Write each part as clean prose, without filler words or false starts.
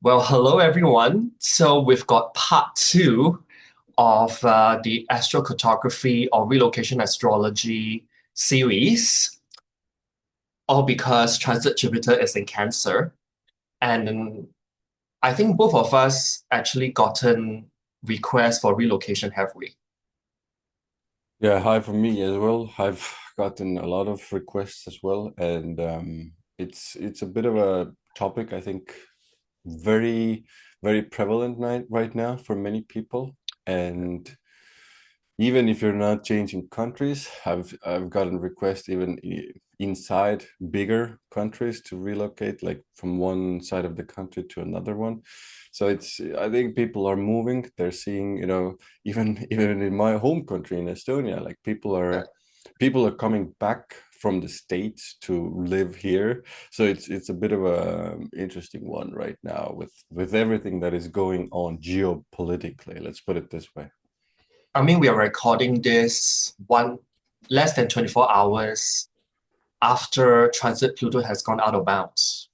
Well, hello everyone. So we've got part two of the astrocartography or relocation astrology series, all because transit Jupiter is in Cancer. And I think both of us actually gotten requests for relocation, have we? Yeah, hi from me as well. I've gotten a lot of requests as well, and it's a bit of a topic I think very prevalent right now for many people. And even if you're not changing countries, I've gotten requests even inside bigger countries to relocate, like from one side of the country to another one. So I think people are moving. They're seeing, even in my home country in Estonia, like people are coming back from the States to live here. So it's a bit of a interesting one right now with everything that is going on geopolitically. Let's put it this way. I mean, we are recording this one less than 24 hours after transit Pluto has gone out of bounds.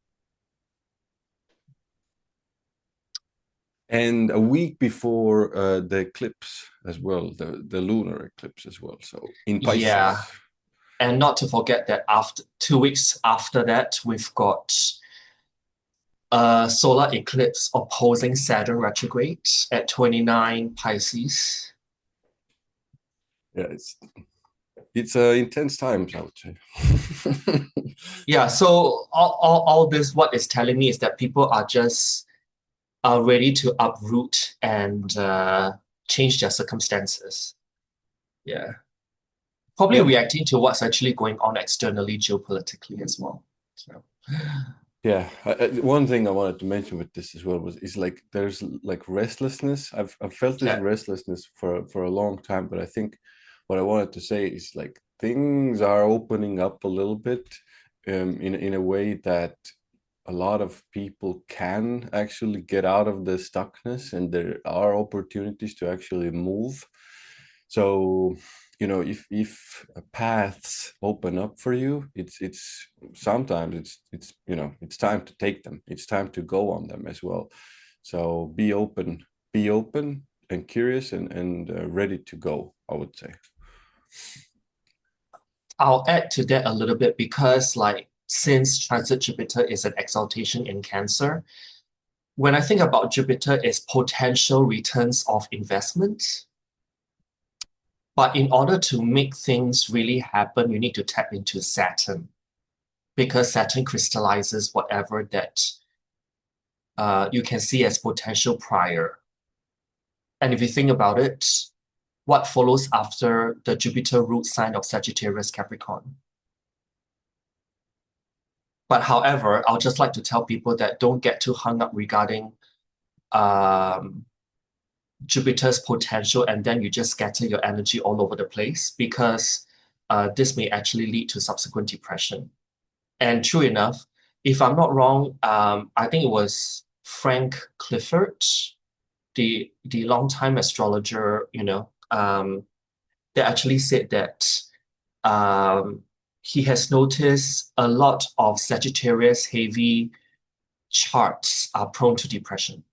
And a week before the eclipse as well, the lunar eclipse as well. So in Pisces. Yeah. And not to forget that after 2 weeks after that, we've got a solar eclipse opposing Saturn retrograde at 29 Pisces. Yeah, it's intense times, I would say. Yeah, so all this, what it's telling me is that people are just ready to uproot and change their circumstances. Yeah. Probably Yeah, reacting to what's actually going on externally geopolitically as well. So, yeah. One thing I wanted to mention with this as well is like there's like restlessness. I've felt this yeah. restlessness for a long time, but I think what I wanted to say is like things are opening up a little bit, in a way that a lot of people can actually get out of the stuckness, and there are opportunities to actually move. So, if paths open up for you, it's sometimes it's time to take them. It's time to go on them as well. So be open and curious and ready to go, I would say. I'll add to that a little bit because, like, since transit Jupiter is an exaltation in Cancer, when I think about Jupiter, it's potential returns of investment. But in order to make things really happen, you need to tap into Saturn because Saturn crystallizes whatever that you can see as potential prior. And if you think about it, what follows after the Jupiter root sign of Sagittarius Capricorn? But however, I'll just like to tell people that don't get too hung up regarding um, Jupiter's potential and then you just scatter your energy all over the place because this may actually lead to subsequent depression. And true enough, if I'm not wrong, I think it was Frank Clifford, the longtime astrologer, that actually said that um, he has noticed a lot of Sagittarius heavy charts are prone to depression.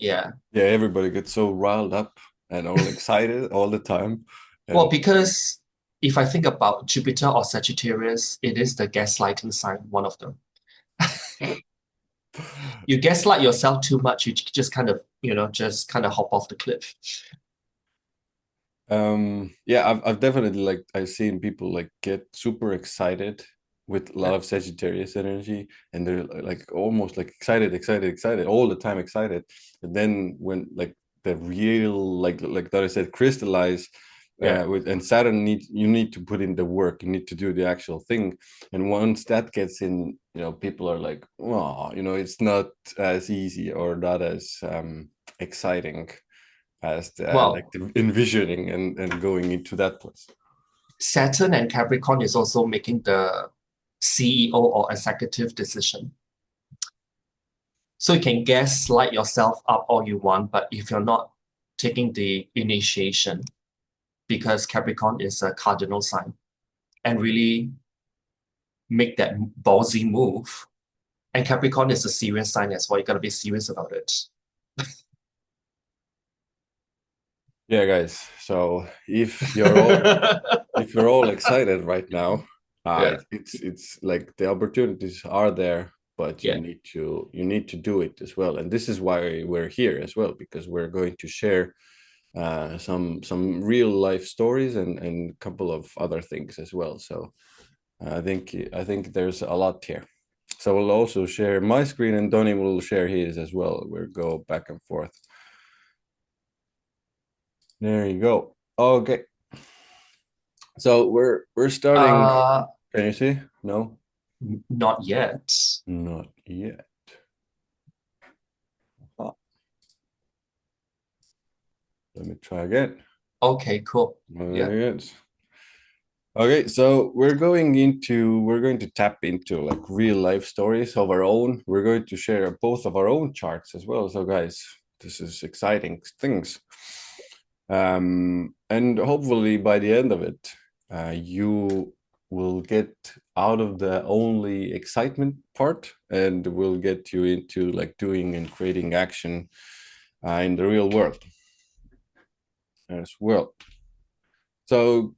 Yeah. Yeah, everybody gets so riled up and all excited all the time. Well, And because if I think about Jupiter or Sagittarius, it is the gaslighting sign, one of them. You gaslight yourself too much, you just kind of, just kind of hop off the cliff. yeah, I've definitely like I've seen people like get super excited with a lot Yeah. of Sagittarius energy, and they're like almost like excited all the time, excited. And then when like the real like that I said crystallize, Yeah. with and Saturn you need to put in the work, you need to do the actual thing. And once that gets in, people are like, oh, it's not as easy or not as exciting as like Well, the envisioning and going into that place. Saturn and Capricorn is also making the CEO or executive decision. So you can gaslight yourself up all you want, but if you're not taking the initiation, because Capricorn is a cardinal sign, and really make that ballsy move, And Capricorn is a serious sign as well. You gotta be serious about it. Yeah, guys. So if you're all excited right now, Yeah, it's like the opportunities are there, but you yeah. need to do it as well. And this is why we're here as well, because we're going to share some real life stories and a couple of other things as well. So I think there's a lot here. So we'll also share my screen, and Donny will share his as well. We'll go back and forth. There you go. Okay. So we're starting. Uh, Can you see? No, Not yet. not yet. Ah, let me try again. Okay, cool. Yeah. There it is. Okay, so we're going to tap into like real life stories of our own. We're going to share both of our own charts as well. So guys, this is exciting things. And hopefully by the end of it, you will get out of the only excitement part, and will get you into like doing and creating action in the real world as well. So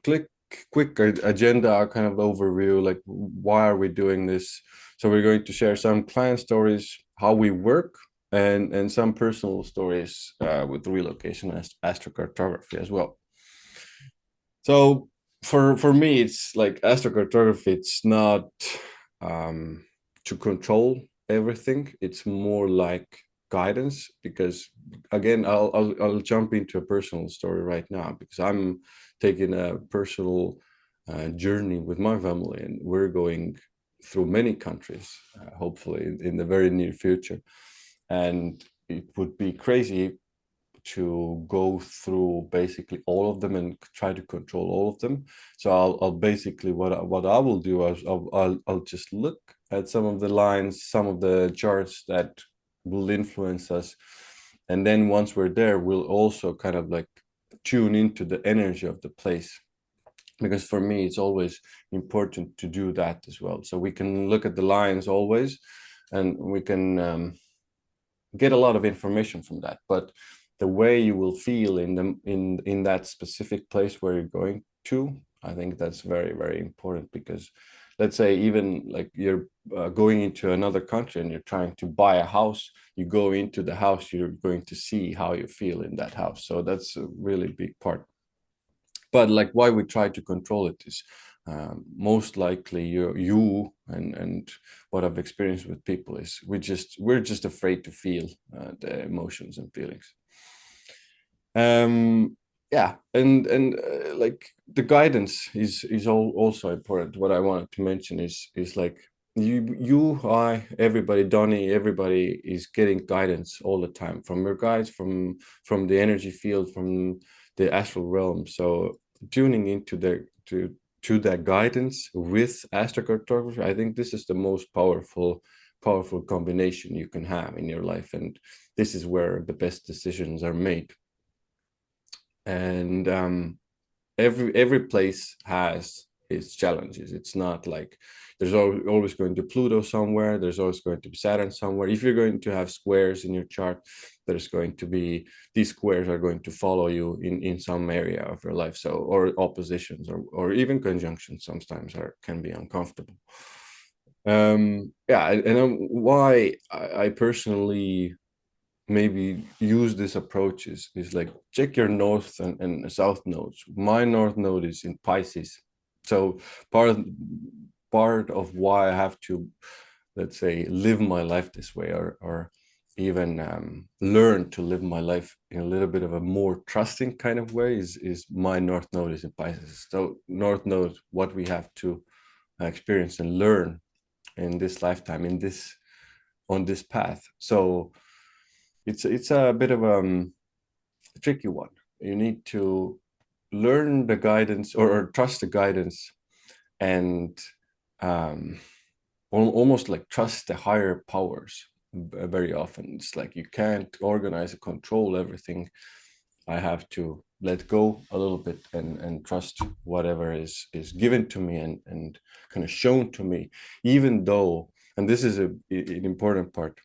click quick agenda kind of overview, like why are we doing this. So we're going to share some client stories, how we work, and some personal stories with relocation astrocartography as well. So for me, it's like astrocartography. It's not to control everything. It's more like guidance. Because again, I'll jump into a personal story right now, because I'm taking a personal journey with my family, and we're going through many countries, hopefully in the very near future. And it would be crazy to go through basically all of them and try to control all of them. So I'll basically what I will do is I'll just look at some of the lines, some of the charts that will influence us, and then once we're there, we'll also kind of like tune into the energy of the place. Because for me, it's always important to do that as well. So we can look at the lines always, and we can get a lot of information from that. But the way you will feel in that specific place where you're going to, I think that's very, very important. Because let's say even like you're going into another country and you're trying to buy a house, you go into the house, you're going to see how you feel in that house. So that's a really big part. But like why we try to control it is most likely you and what I've experienced with people is we're just afraid to feel the emotions and feelings. Yeah, and like the guidance is also important. What I wanted to mention is like I, everybody, Donny, everybody is getting guidance all the time from your guides, from the energy field, from the astral realm. So tuning into to that guidance with astrocartography, I think this is the most powerful combination you can have in your life, and this is where the best decisions are made. And every place has its challenges. It's not like there's always going to Pluto somewhere, there's always going to be Saturn somewhere. If you're going to have squares in your chart, there's going to be, these squares are going to follow you in some area of your life. So, or oppositions, or even conjunctions sometimes can be uncomfortable. Yeah, and why I personally maybe use this approach is like check your north and south nodes. My north node is in Pisces. So part of why I have to, let's say, live my life this way, or even learn to live my life in a little bit of a more trusting kind of way, is my north node is in Pisces. So north node, what we have to experience and learn in this lifetime, on this path. So it's a bit of a tricky one. You need to learn the guidance, or trust the guidance, and um, almost like trust the higher powers. Very often it's like you can't organize and control everything. I have to let go a little bit and trust whatever is given to me and kind of shown to me, even though And this is an important part.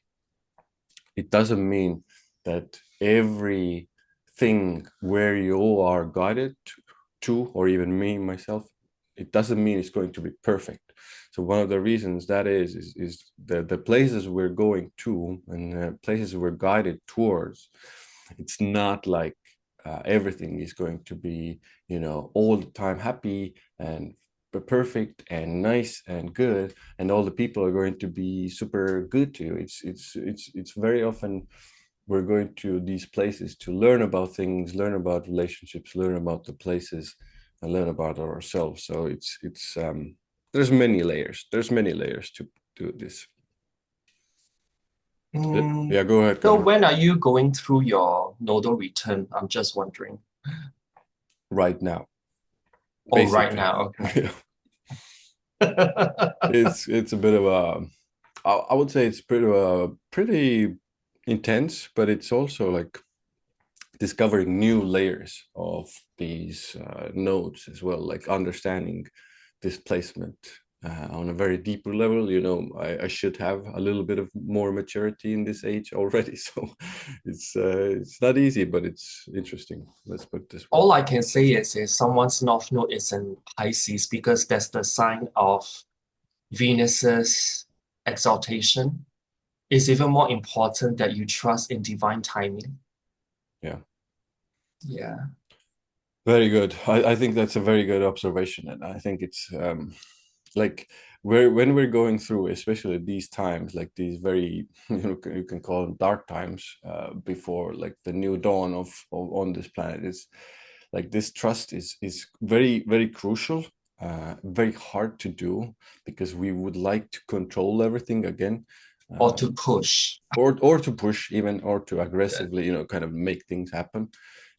It doesn't mean that everything where you are guided to, or even me myself, it doesn't mean it's going to be perfect. So one of the reasons that is the places we're going to and the places we're guided towards, it's not like everything is going to be, all the time happy and perfect and nice and good, and all the people are going to be super good to you. It's very often we're going to these places to learn about things, learn about relationships, learn about the places, and learn about ourselves. So it's there's many layers. There's many layers to do this. Mm, Yeah, go ahead, so Connor. when are you going through your nodal return? I'm just wondering. Right now, Oh, right basically. now, It's a bit of a, I would say it's pretty intense, but it's also like discovering new layers of these nodes as well, like understanding displacement on a very deeper level. I should have a little bit of more maturity in this age already, so it's not easy, but it's interesting. Let's put it this way. All I can say is someone's north node is in Pisces because that's the sign of Venus's exaltation. It's even more important that you trust in divine timing. Yeah, Yeah. very good. I think that's a very good observation, and I think it's like when we're going through, especially these times, like these very you can call them dark times, before like the new dawn of on this planet, is like this trust is very very crucial, very hard to do, because we would like to control everything again, Or to um, push. or to push even, or to Yeah. aggressively, kind of make things happen.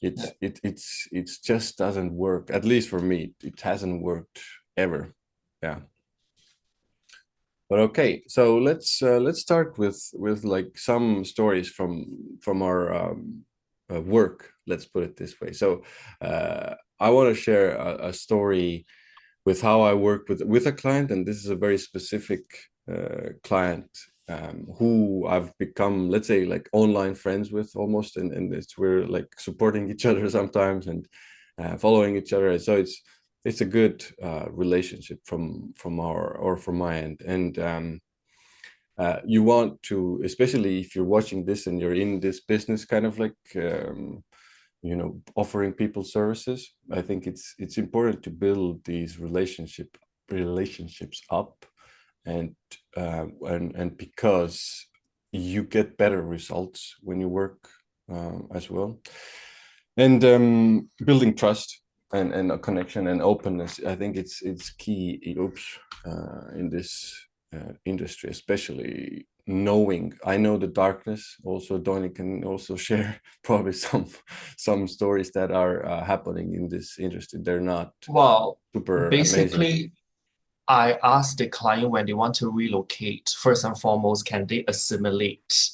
Yeah. It's just doesn't work, at least for me. It hasn't worked ever. Yeah. But okay, so let's start with like some stories from our work. Let's put it this way. So I want to share a story with how I work with a client, and this is a very specific client, who I've become, let's say, like online friends with almost, and we're like supporting each other sometimes, and following each other. So it's a good relationship from our, or from my end. And you want to, especially if you're watching this and you're in this business, kind of like offering people services, I think it's important to build these relationships up, and because you get better results when you work as well, and building trust and a connection and openness. I think it's key. Oops, in this industry, especially knowing. I know the darkness. Also, Donny can also share probably some stories that are happening in this industry. They're not Well, super amazing. basically, I ask the client when they want to relocate, first and foremost, can they assimilate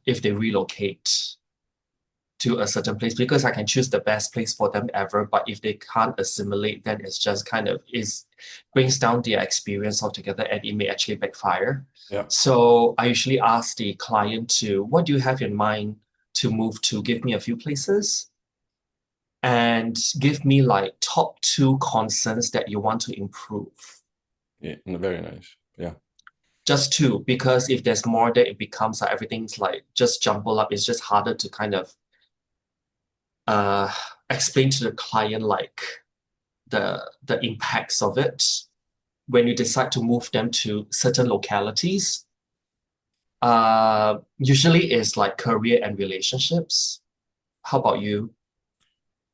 if they relocate to a certain place? Because I can choose the best place for them ever, but if they can't assimilate, then it's just kind of is brings down their experience altogether and it may actually backfire. Yeah. So I usually ask the client to, what do you have in mind to move to? Give me a few places and give me like top two concerns that you want to improve. Yeah, very nice. Yeah. Just two, because if there's more, then it becomes like everything's like just jumbled up. It's just harder to kind of uh explain to the client like the impacts of it when you decide to move them to certain localities. Usually it's like career and relationships. How about you?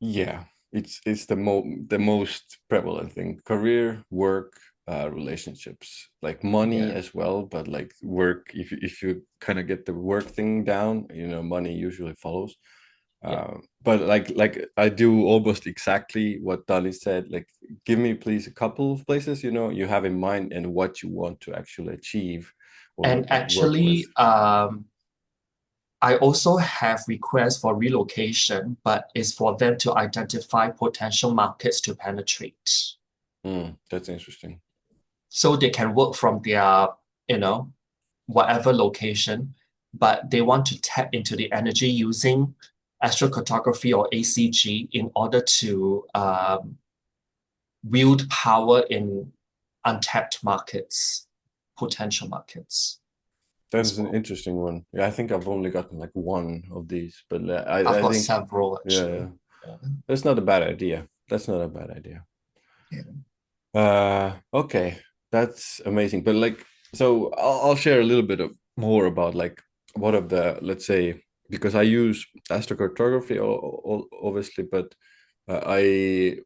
Yeah, it's the most prevalent thing: career, work, relationships, like money Yeah, as well. But like work, if you kind of get the work thing down, money usually follows. yeah. But like I do almost exactly what Dali said. Like, give me please a couple of places you have in mind, and what you want to actually achieve or And work with. actually, I also have requests for relocation, but it's for them to identify potential markets to penetrate. That's interesting. so they can work from their, you know, whatever location, but they want to tap into the energy using astrocartography or ACG in order to wield power in untapped markets, potential markets That as is an well. interesting one. Yeah, I think I've only gotten like one of these, but I've I got think, several yeah, yeah, actually. Yeah. that's not a bad idea. That's not a bad idea. Yeah. Okay, that's amazing. But like, so I'll share a little bit of more about like what of the, let's say, because I use astrocartography, obviously, but I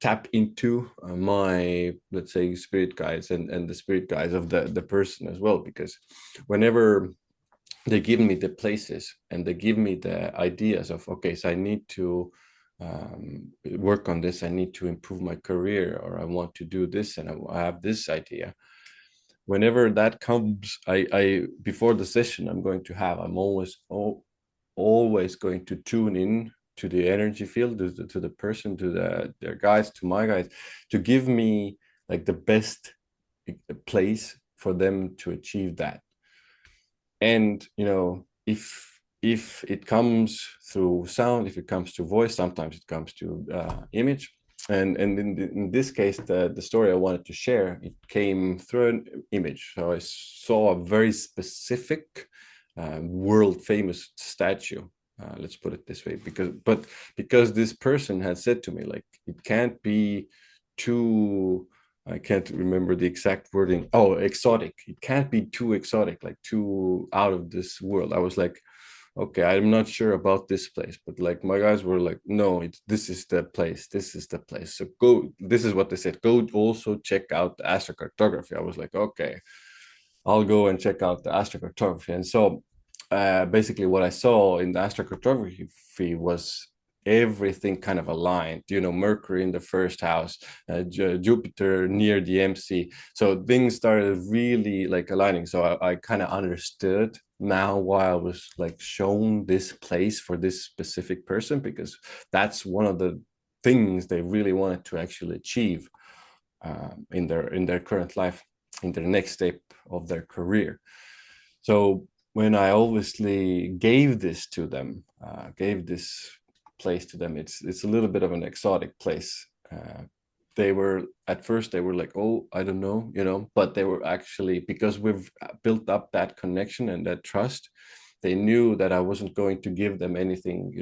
tap into my, let's say, spirit guides and the spirit guides of the person as well, because whenever they give me the places and they give me the ideas of, okay, so I need to work on this, I need to improve my career, or I want to do this, and I have this idea. Whenever that comes, I before the session I'm going to have, I'm always going to tune in to the energy field, to the person, to their guides, to my guides, to give me like the best place for them to achieve that. And if it comes through sound, if it comes to voice, sometimes it comes to image. And in this case, the story I wanted to share, it came through an image. So I saw a very specific world famous statue. Let's put it this way, because this person had said to me, like, it can't be too, I can't remember the exact wording. Oh, exotic. It can't be too exotic, like too out of this world. I was like, okay, I'm not sure about this place, but like my guys were like, no, this is the place. This is the place. So go. This is what they said. Go also check out the astrocartography. I was like, okay, I'll go and check out the astrocartography. And so basically what I saw in the astrocartography was everything kind of aligned, Mercury in the first house, Jupiter near the MC. So things started really like aligning. So I kind of understood now why I was like shown this place for this specific person, because that's one of the things they really wanted to actually achieve in their current life, in their next step of their career. So when I obviously gave this to them, gave this place to them, it's a little bit of an exotic place. They were at first they were like, oh, I don't know, but they were actually, because we've built up that connection and that trust, they knew that I wasn't going to give them anything,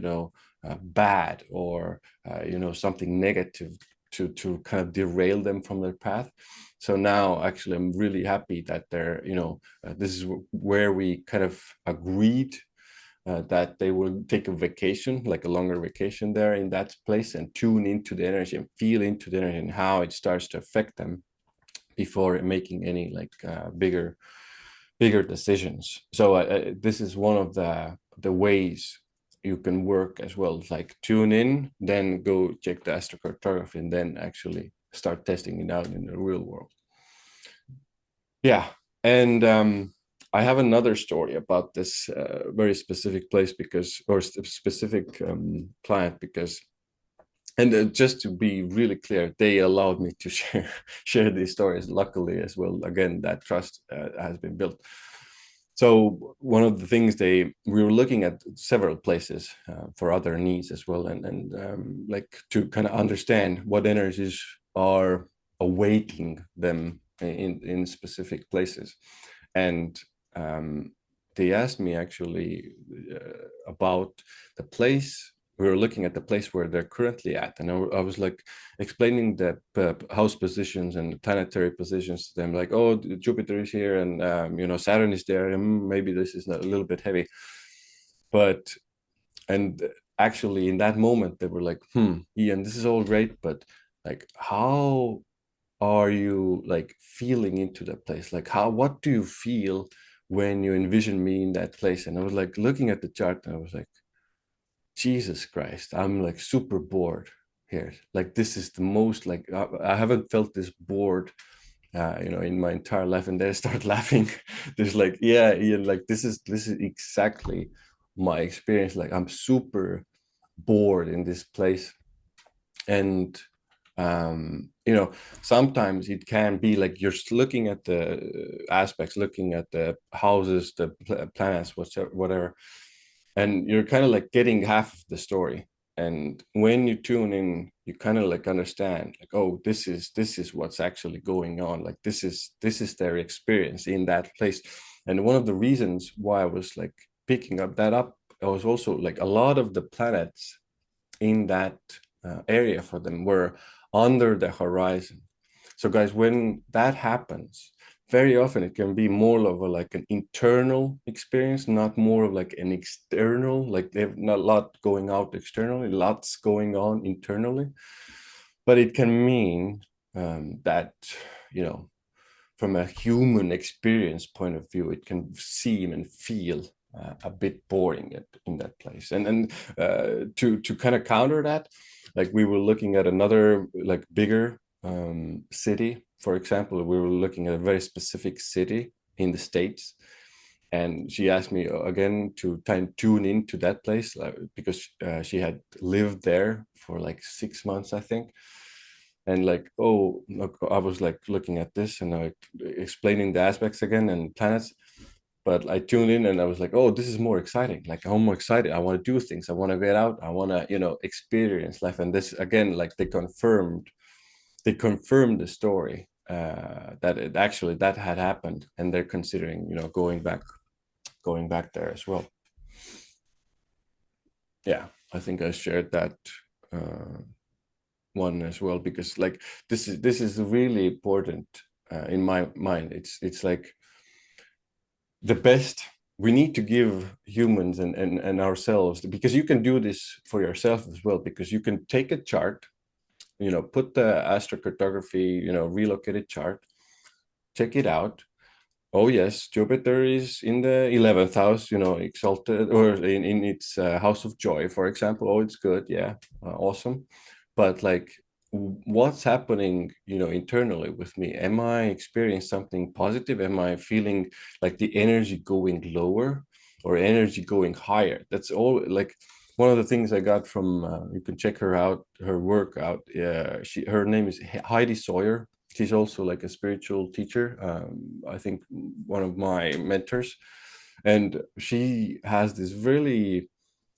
bad, or something negative to kind of derail them from their path. So now actually I'm really happy that they're, this is where we kind of agreed that they will take a vacation, like a longer vacation there in that place, and tune into the energy and feel into the energy and how it starts to affect them before making any like bigger decisions. So this is one of the ways you can work as well. It's like tune in, then go check the astrocartography, and then actually start testing it out in the real world. Yeah, and I have another story about this very specific place, because, or specific client, because, and just to be really clear, they allowed me to share these stories. Luckily, as well, again, that trust has been built. So one of the things we were looking at several places for other needs as well, and like to kind of understand what energies are awaiting them in specific places. And they asked me actually about the place. We were looking at the place where they're currently at, and I was like explaining the house positions and planetary positions to them, like, oh, Jupiter is here, and Saturn is there, and maybe this is a little bit heavy, but, and actually in that moment they were like, Ian, this is all great, but like, how are you like feeling into that place? Like, what do you feel when you envision me in that place? And I was like looking at the chart, and I was like, Jesus Christ, I'm like super bored here. Like, this is the most, like, I haven't felt this bored in my entire life. And they start laughing. There's like, yeah, like this is exactly my experience. Like, I'm super bored in this place. And You know, sometimes it can be like you're looking at the aspects, looking at the houses, the planets, whatever, and you're kind of like getting half of the story. And when you tune in, you kind of like understand, like, oh, this is what's actually going on. Like this is their experience in that place. And one of the reasons why I was like picking up that up, I was also like a lot of the planets in that area for them were under the horizon. So guys, when that happens, very often it can be more of a like an internal experience, not more of like an external, like they have not a lot going out externally, lots going on internally. But it can mean that, you know, from a human experience point of view, it can seem and feel a bit boring in that place. And to kind of counter that, like we were looking at another like bigger city, for example. We were looking at a very specific city in the States, and she asked me again to try and tune into that place because she had lived there for like 6 months, I think. And like, oh look, I was like looking at this and like explaining the aspects again and planets, but I tuned in and I was like, oh, this is more exciting. Like I'm more excited, I want to do things, I want to get out, I want to, you know, experience life. And this again, like they confirmed the story, that it actually that had happened, and they're considering, you know, going back there as well. Yeah, I think I shared that one as well, because like this is really important in my mind. It's like the best we need to give humans and ourselves, because you can do this for yourself as well, because you can take a chart, you know, put the astrocartography, you know, relocated chart, check it out. Oh yes, Jupiter is in the 11th house, you know, exalted, or in its house of joy, for example. Oh, it's good, yeah, awesome. But like, what's happening, you know, internally with me? Am I experiencing something positive? Am I feeling like the energy going lower or energy going higher? That's all. Like one of the things I got from, you can check her out, her work out. Yeah, her name is Heidi Sawyer. She's also like a spiritual teacher. I think one of my mentors, and she has this really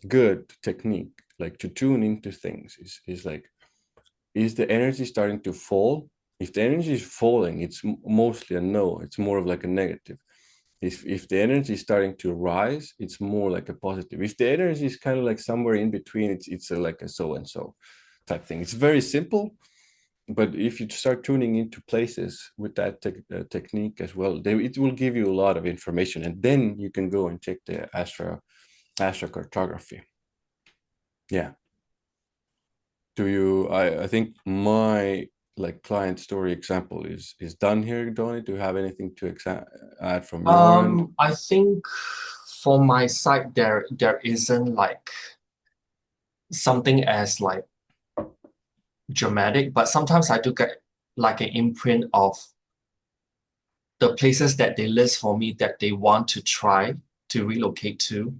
good technique, like to tune into things. Is like, is the energy starting to fall? If the energy is falling, it's mostly a no. It's more of like a negative. If the energy is starting to rise, it's more like a positive. If the energy is kind of like somewhere in between, it's like a so and so type thing. It's very simple, but if you start tuning into places with that technique as well, it will give you a lot of information, and then you can go and check the astrocartography. Yeah. Do you? I think my like client story example is done here, Donny. Do you have anything to add from your end? I think for my side, there isn't like something as like dramatic, but sometimes I do get like an imprint of the places that they list for me that they want to try to relocate to.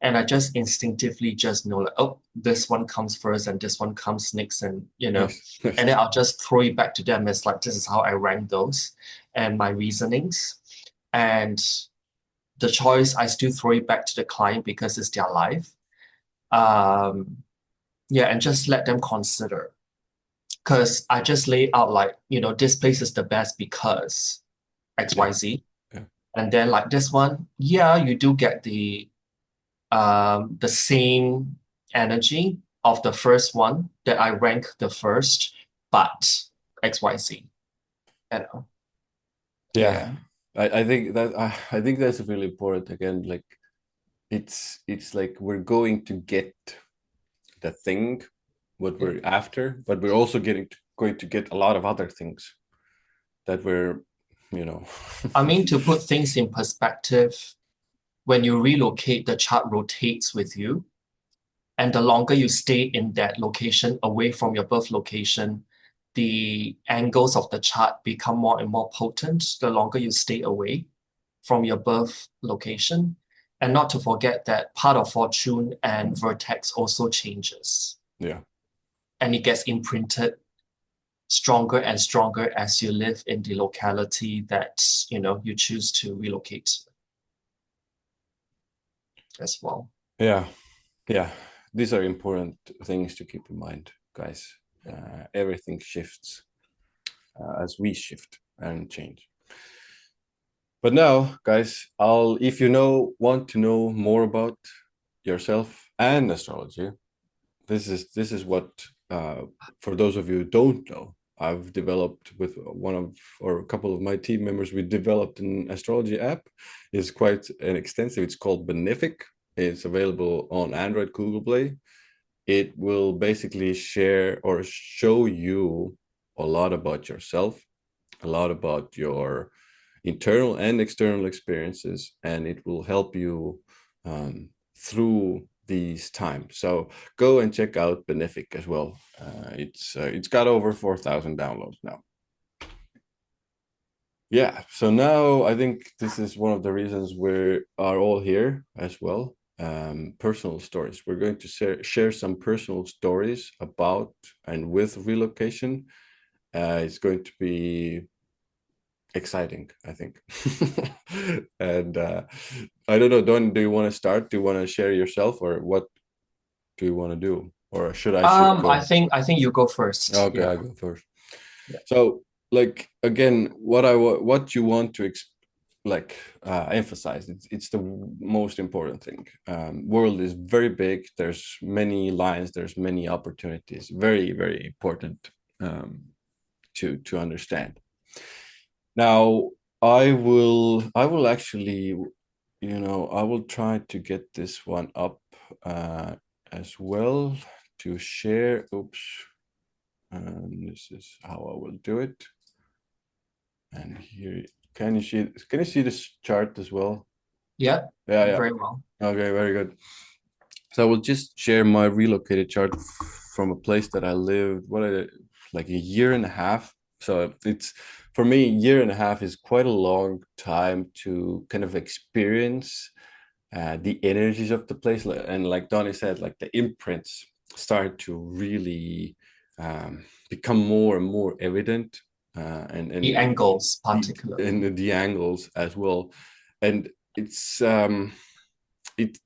And I just instinctively just know like, oh, this one comes first and this one comes next, and Nice, and nice. then I'll just throw it back to them as like this is how I rank those and my reasonings. And the choice, I still throw it back to the client because it's their life. Um, yeah, and just let them consider. Because I just lay out like, this place is the best because Yeah, XYZ. yeah, And then like this one, yeah, you do get the same energy of the first one that I rank the first, but XYZ. You know. yeah. Yeah. I think that's really important. Again, like it's like we're going to get the thing what Yeah. we're after, but we're also going to get a lot of other things that we're, you know. I mean, to put things in perspective, when you relocate, the chart rotates with you. And the longer you stay in that location away from your birth location, the angles of the chart become more and more potent the longer you stay away from your birth location. And not to forget that part of fortune and vertex also changes Yeah, and it gets imprinted stronger and stronger as you live in the locality that, you choose to relocate as well. Yeah, yeah. These are important things to keep in mind, guys. Everything shifts as we shift and change. But now, guys, if you want to know more about yourself and astrology, this is what for those of you who don't know, I've developed with one of or a couple of my team members. We developed an astrology app. It's quite an extensive. It's called Benefic. It's available on Android, Google Play. It will basically share or show you a lot about yourself, a lot about your internal and external experiences, and it will help you through these times. So go and check out Benefic as well. It's got over 4,000 downloads now. Yeah, so now I think this is one of the reasons we are all here as well. Personal stories. We're going to share some personal stories about and with relocation. It's going to be exciting, I think. And I don't know, Don, do you want to start? Do you want to share yourself, or what do you want to do? Or should I go? think I think you go first. Okay, Yeah. I go first. Yeah. So, like again, what you want to emphasize, it's the most important thing. World is very big. There's many lines. There's many opportunities. Very, very important to understand. Now, I will actually, I will try to get this one up as well to share. Oops. And this is how I will do it. And here, can you see this chart as well? Yeah. Yeah, yeah. Very well. Okay, very good. So I will just share my relocated chart from a place that I lived, like a year and a half. So it's for me, a year and a half is quite a long time to kind of experience the energies of the place. And like Donny said, like the imprints start to really become more and more evident, The and angles, particularly. the angles as well. And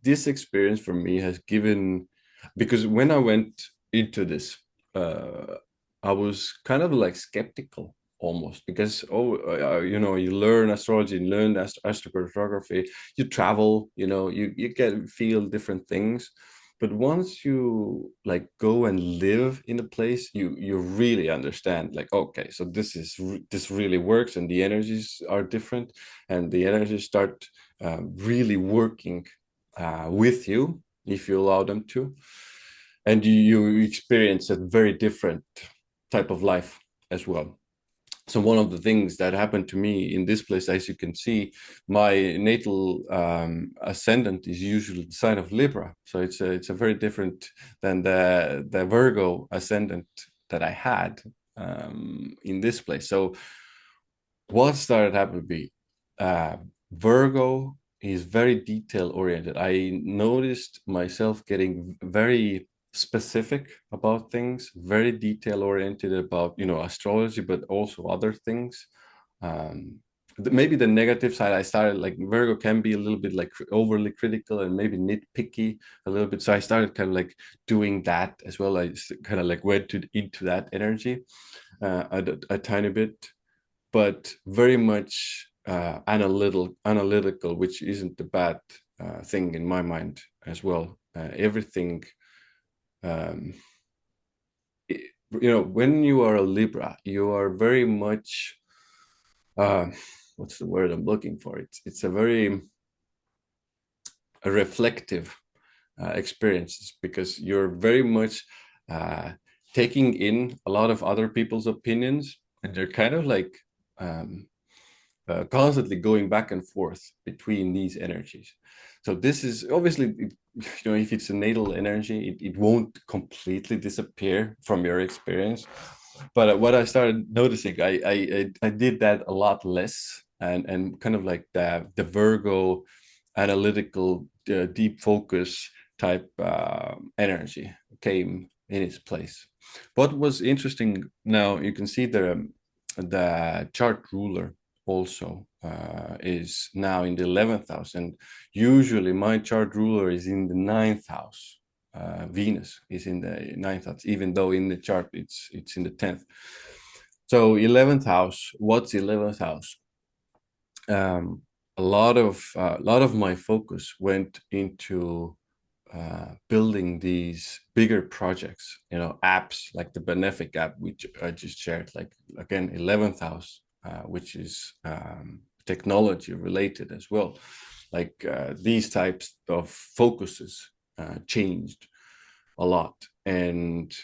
this experience for me has given, because when I went into this, uh, I was kind of like skeptical almost, because you learn astrology, you learn astrocartography, you travel, you get feel different things. But once you like go and live in a place, you really understand, like, okay, so this really works, and the energies are different, and the energies start really working with you if you allow them to, and you experience a very different type of life as well. So one of the things that happened to me in this place, as you can see, my natal ascendant is usually the sign of Libra, so it's a very different than the Virgo ascendant that I had in this place. So what started happening to be Virgo is very detail oriented. I noticed myself getting very specific about things, very detail oriented about astrology, but also other things. Um, Maybe the negative side, I started, like, Virgo can be a little bit like overly critical and maybe nitpicky a little bit. So I started kind of like doing that as well. I kind of like went into that energy a tiny bit, but very much analytical, which isn't the bad thing in my mind as well. Everything, um, when you are a Libra, you are very much, uh, what's the word I'm looking for? It's a very reflective experiences, because you're very much taking in a lot of other people's opinions, and they're kind of like constantly going back and forth between these energies. So this is obviously, if it's a natal energy, it won't completely disappear from your experience. But what I started noticing, I did that a lot less, and kind of like the Virgo analytical deep focus type energy came in its place. What was interesting, now you can see the chart ruler also is now in the 11th house, and usually my chart ruler is in the 9th house. Venus is in the 9th house, even though in the chart it's in the 10th. So 11th house, what's 11th house? A lot of my focus went into building these bigger projects, apps like the Benefic app, which I just shared, like again, 11th house, which is technology related as well. Like these types of focuses changed a lot. And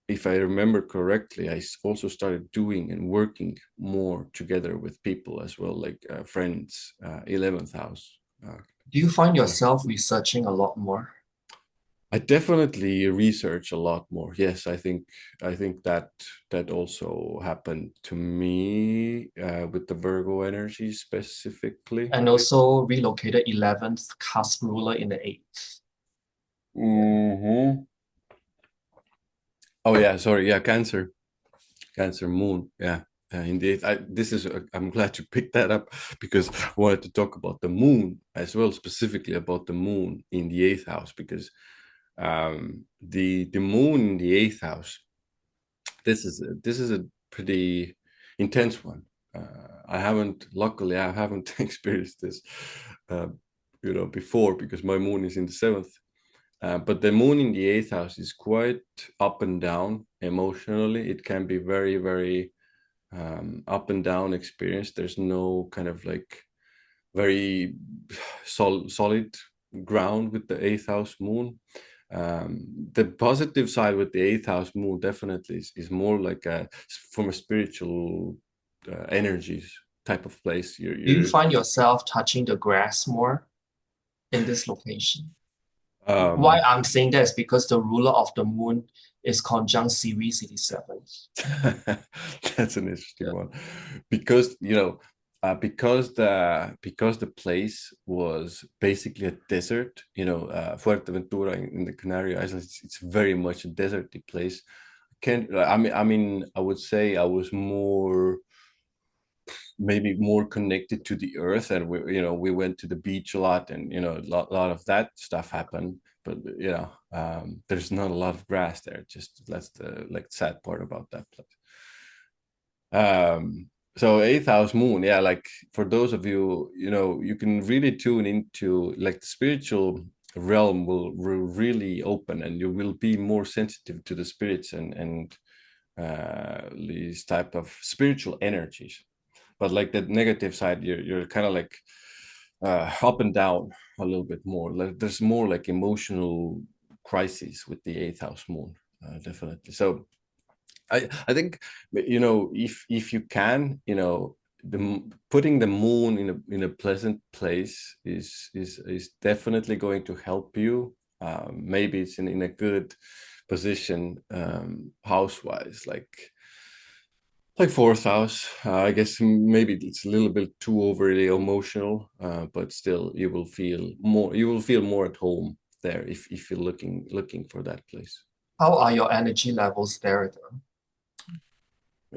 if I remember correctly, I also started doing and working more together with people as well, like friends, 11th house. Do you find Kind of. yourself researching a lot more? I definitely research a lot more. Yes, I think that also happened to me with the Virgo energy specifically. And also relocated 11th cusp ruler in the 8th. Hmm. Oh yeah, sorry. Yeah, Cancer moon. Yeah, indeed. I'm glad you picked that up because I wanted to talk about the moon as well, specifically about the moon in the 8th house, because the moon in the 8th house, this is a pretty intense one. Luckily, I haven't experienced this, uh, before, because my moon is in the 7th. But the moon in the 8th house is quite up and down emotionally. It can be very, very up and down experience. There's no kind of like very solid ground with the 8th house moon. The positive side with the 8th house moon definitely is more like from a spiritual energies type of place. Do you You're find yourself touching the grass more in this location? Why um, I'm saying that is because the ruler of the moon is conjunct Ceres 87. That's an interesting Yeah. one, because because the place was basically a desert. Fuerteventura in the Canary Islands, it's very much a deserty place. Can't I mean I would say I was maybe more connected to the earth, and we went to the beach a lot, and lot of that stuff happened. But there's not a lot of grass there. Just that's the like sad part about that place. So 8th house moon, yeah, like for those of you, you can really tune into like the spiritual realm will really open, and you will be more sensitive to the spirits and these type of spiritual energies. But like the negative side, you're kind of like up and down a little bit more. Like there's more like emotional crises with the 8th house moon, definitely. So I think, if you can, putting the moon in a pleasant place is definitely going to help you. Maybe it's in a good position, house wise, like 4th house. I guess maybe it's a little bit too overly emotional, but still you will feel more at home there if you're looking for that place. How are your energy levels there, though?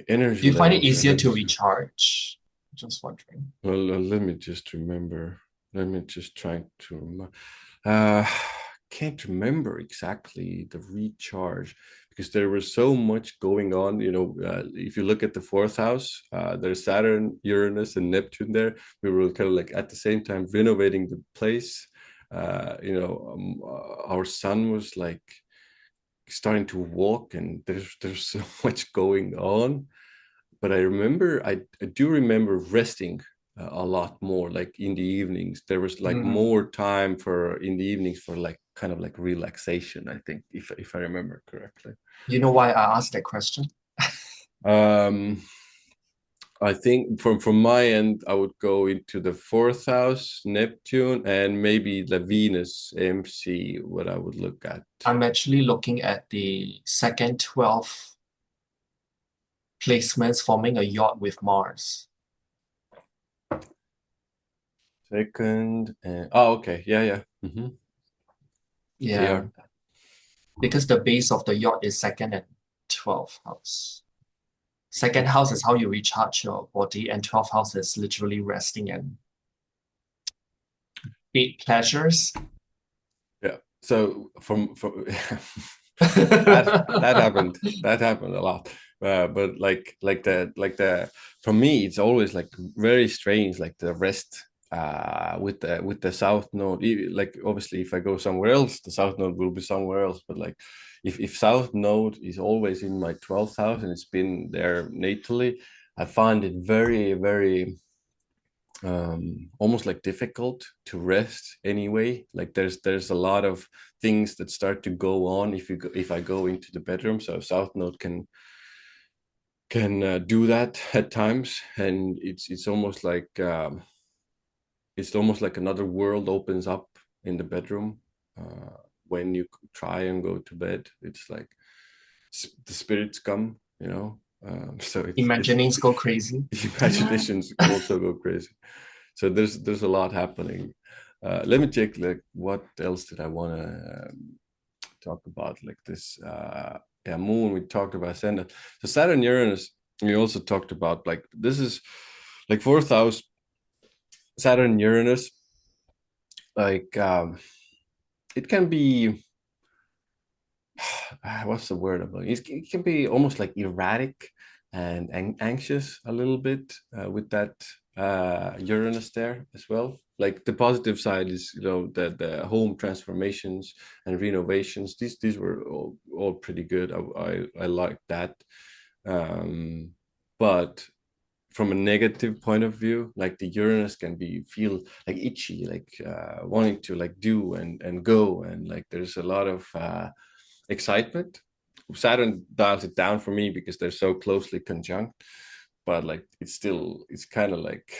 Energy Do you find it levels, easier to energy. recharge? Just wondering. Well, let me just remember. Let me just try to remember. Uh, can't remember exactly the recharge, because there was so much going on. If you look at the 4th house, there's Saturn, Uranus, and Neptune there. We were kind of like at the same time renovating the place. Our sun was like starting to walk, and there's so much going on. But I do remember resting a lot more, like in the evenings. There was like Mm. more time for in the evenings for like kind of like relaxation, I think, if I remember correctly. You know why I asked that question? um I think from my end, I would go into the 4th house, Neptune, and maybe the Venus MC, what I would look at. I'm actually looking at the second 12 placements forming a yacht with Mars. Second, and oh, okay, yeah, yeah. They Yeah. are. because the base of the yacht is second and 12th house. Second house is how you recharge your body, and 12th house is literally resting and big pleasures. Yeah. So from that happened a lot. But like the for me it's always like very strange, like the rest with the south node. Like obviously if I go somewhere else the south node will be somewhere else, but like if south node is always in my 12th house and it's been there natally, I find it very very almost like difficult to rest anyway. Like there's a lot of things that start to go on if I go into the bedroom. So south node can do that at times, and it's almost like another world opens up in the bedroom when you try and go to bed. It's like the spirits come, so it's Imaginings go crazy. imaginations also go crazy. So there's a lot happening. Let me check like what else did I want to talk about, like this yeah, moon we talked about, ascendant. So Saturn Uranus we also talked about, like this is like fourth house Saturn Uranus, like it can be what's the word about it? It can be almost like erratic and anxious a little bit with that Uranus there as well. Like the positive side is, the home transformations and renovations. These were all pretty good. I like that. Um, but from a negative point of view, like the Uranus can feel like itchy, like wanting to like do and go, and like there's a lot of excitement. Saturn dials it down for me because they're so closely conjunct, but like it's kind of like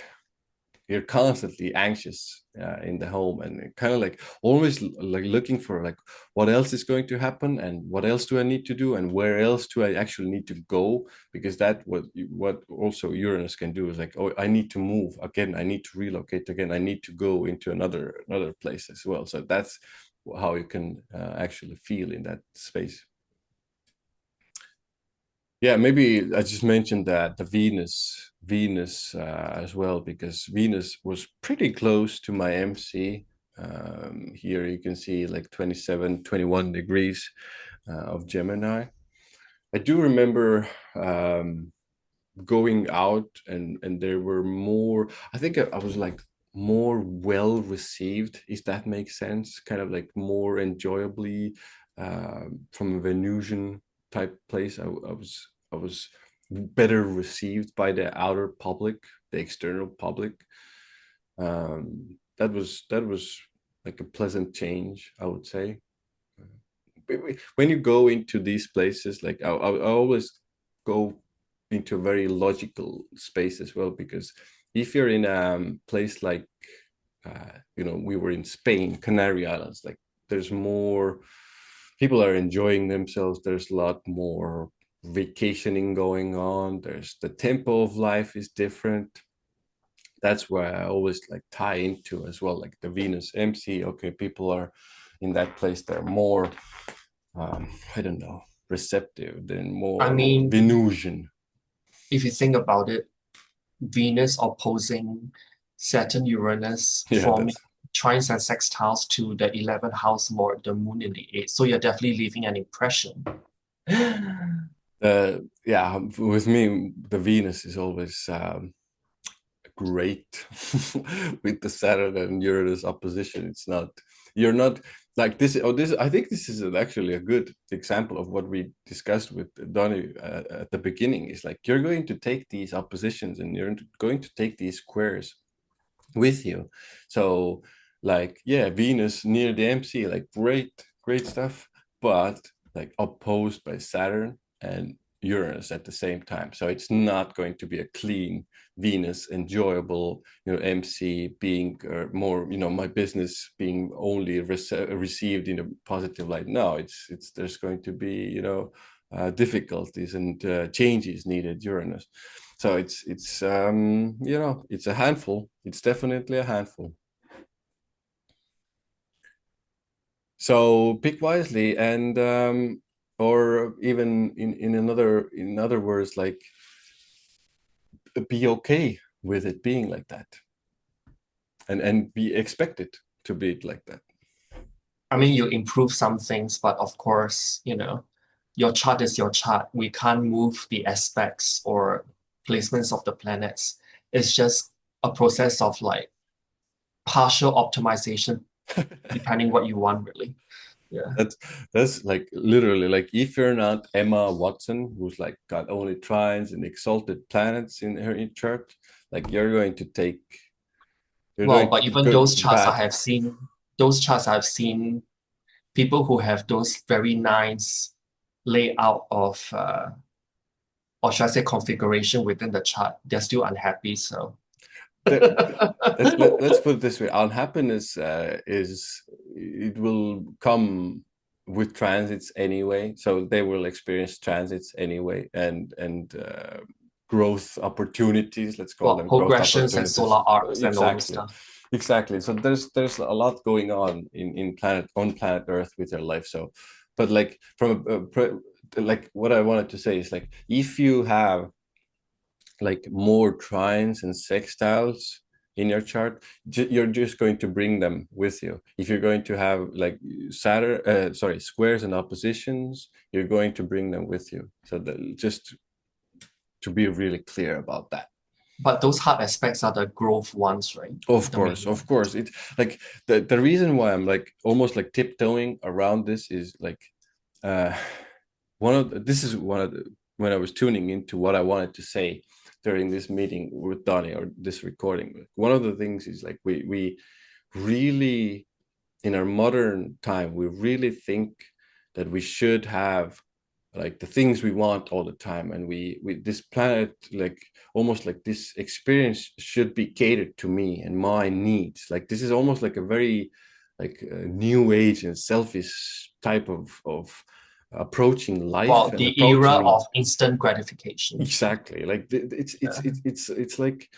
you're constantly anxious in the home, and kind of like always like looking for like what else is going to happen and what else do I need to do and where else do I actually need to go, because that what also Uranus can do is like, oh, I need to move again, I need to relocate again, I need to go into another place as well. So that's how you can actually feel in that space. Yeah, maybe I just mentioned that the Venus as well, because Venus was pretty close to my MC. Here you can see like 27, 21 degrees of Gemini. I do remember going out, and there were more, I think I was like more well received, if that makes sense, kind of like more enjoyably from a Venusian type place. I was better received by the outer public, the external public. That was like a pleasant change, I would say. When you go into these places, like I always go into a very logical space as well, because if you're in a place like we were in Spain, Canary Islands, like there's more people are enjoying themselves, there's a lot more vacationing going on, there's the tempo of life is different. That's where I always like tie into as well, like the Venus MC. Okay, people are in that place, they're more I don't know, receptive, then I more mean, Venusian. if you think about it, Venus opposing Saturn, Uranus, Yeah, forming that's trines and sextiles to the 11th house lord, the moon in the 8th. So you're definitely leaving an impression. yeah. With me, the Venus is always great with the Saturn and Uranus opposition. It's not you're not like this. Oh, this I think this is actually a good example of what we discussed with Donny at the beginning. Is like you're going to take these oppositions and you're going to take these squares with you. So like, yeah, Venus near the MC, like great stuff, but like opposed by Saturn and Uranus at the same time. So it's not going to be a clean Venus enjoyable, MC being more, my business being only received in a positive light. No, it's there's going to be, difficulties and changes needed Uranus. So it's a handful. It's definitely a handful. So pick wisely, and or even in other words, like be okay with it being like that, and be expected to be like that. I mean, you improve some things, but of course, your chart is your chart. We can't move the aspects or placements of the planets. It's just a process of like partial optimization, depending what you want, really. Yeah. That's that's like literally like if you're not Emma Watson, who's like got only trines and exalted planets in her chart, like you're Well, going but to even go bad. those charts I've seen people who have those very nice layout of, or should I say configuration within the chart, they're still unhappy. So, Let's put it this way: unhappiness is it will come with transits anyway, so they will experience transits anyway, and growth opportunities. Let's call well, them growth progressions and opportunities. solar arcs and all those Exactly, stuff. exactly. So there's a lot going on in planet Earth with your life. So, but like from like what I wanted to say is like if you have like more trines and sextiles in your chart, you're just going to bring them with you. If you're going to have like squares and oppositions, you're going to bring them with you. So just to be really clear about that. But those hard aspects are the growth ones, right? The main Of one. course. It's like the reason why I'm like almost like tiptoeing around this is like uh this is one of the when I was tuning into what I wanted to say during this meeting with Donny or this recording. One of the things is like we really in our modern time we really think that we should have like the things we want all the time, and we this planet like almost like this experience should be catered to me and my needs. Like this is almost like a very like a new age and selfish type of approaching life Well, and the era approaching. of instant gratification. Exactly. Like Yeah. it's like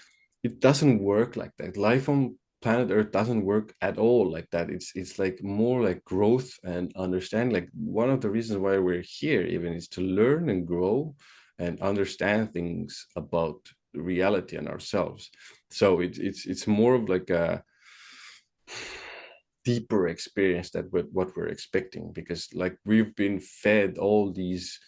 it doesn't work like that. Life on planet Earth doesn't work at all like that. It's like more like growth and understand. Like one of the reasons why we're here even is to learn and grow and understand things about reality and ourselves. So it's more of like a deeper experience that what we're expecting, because like we've been fed all these,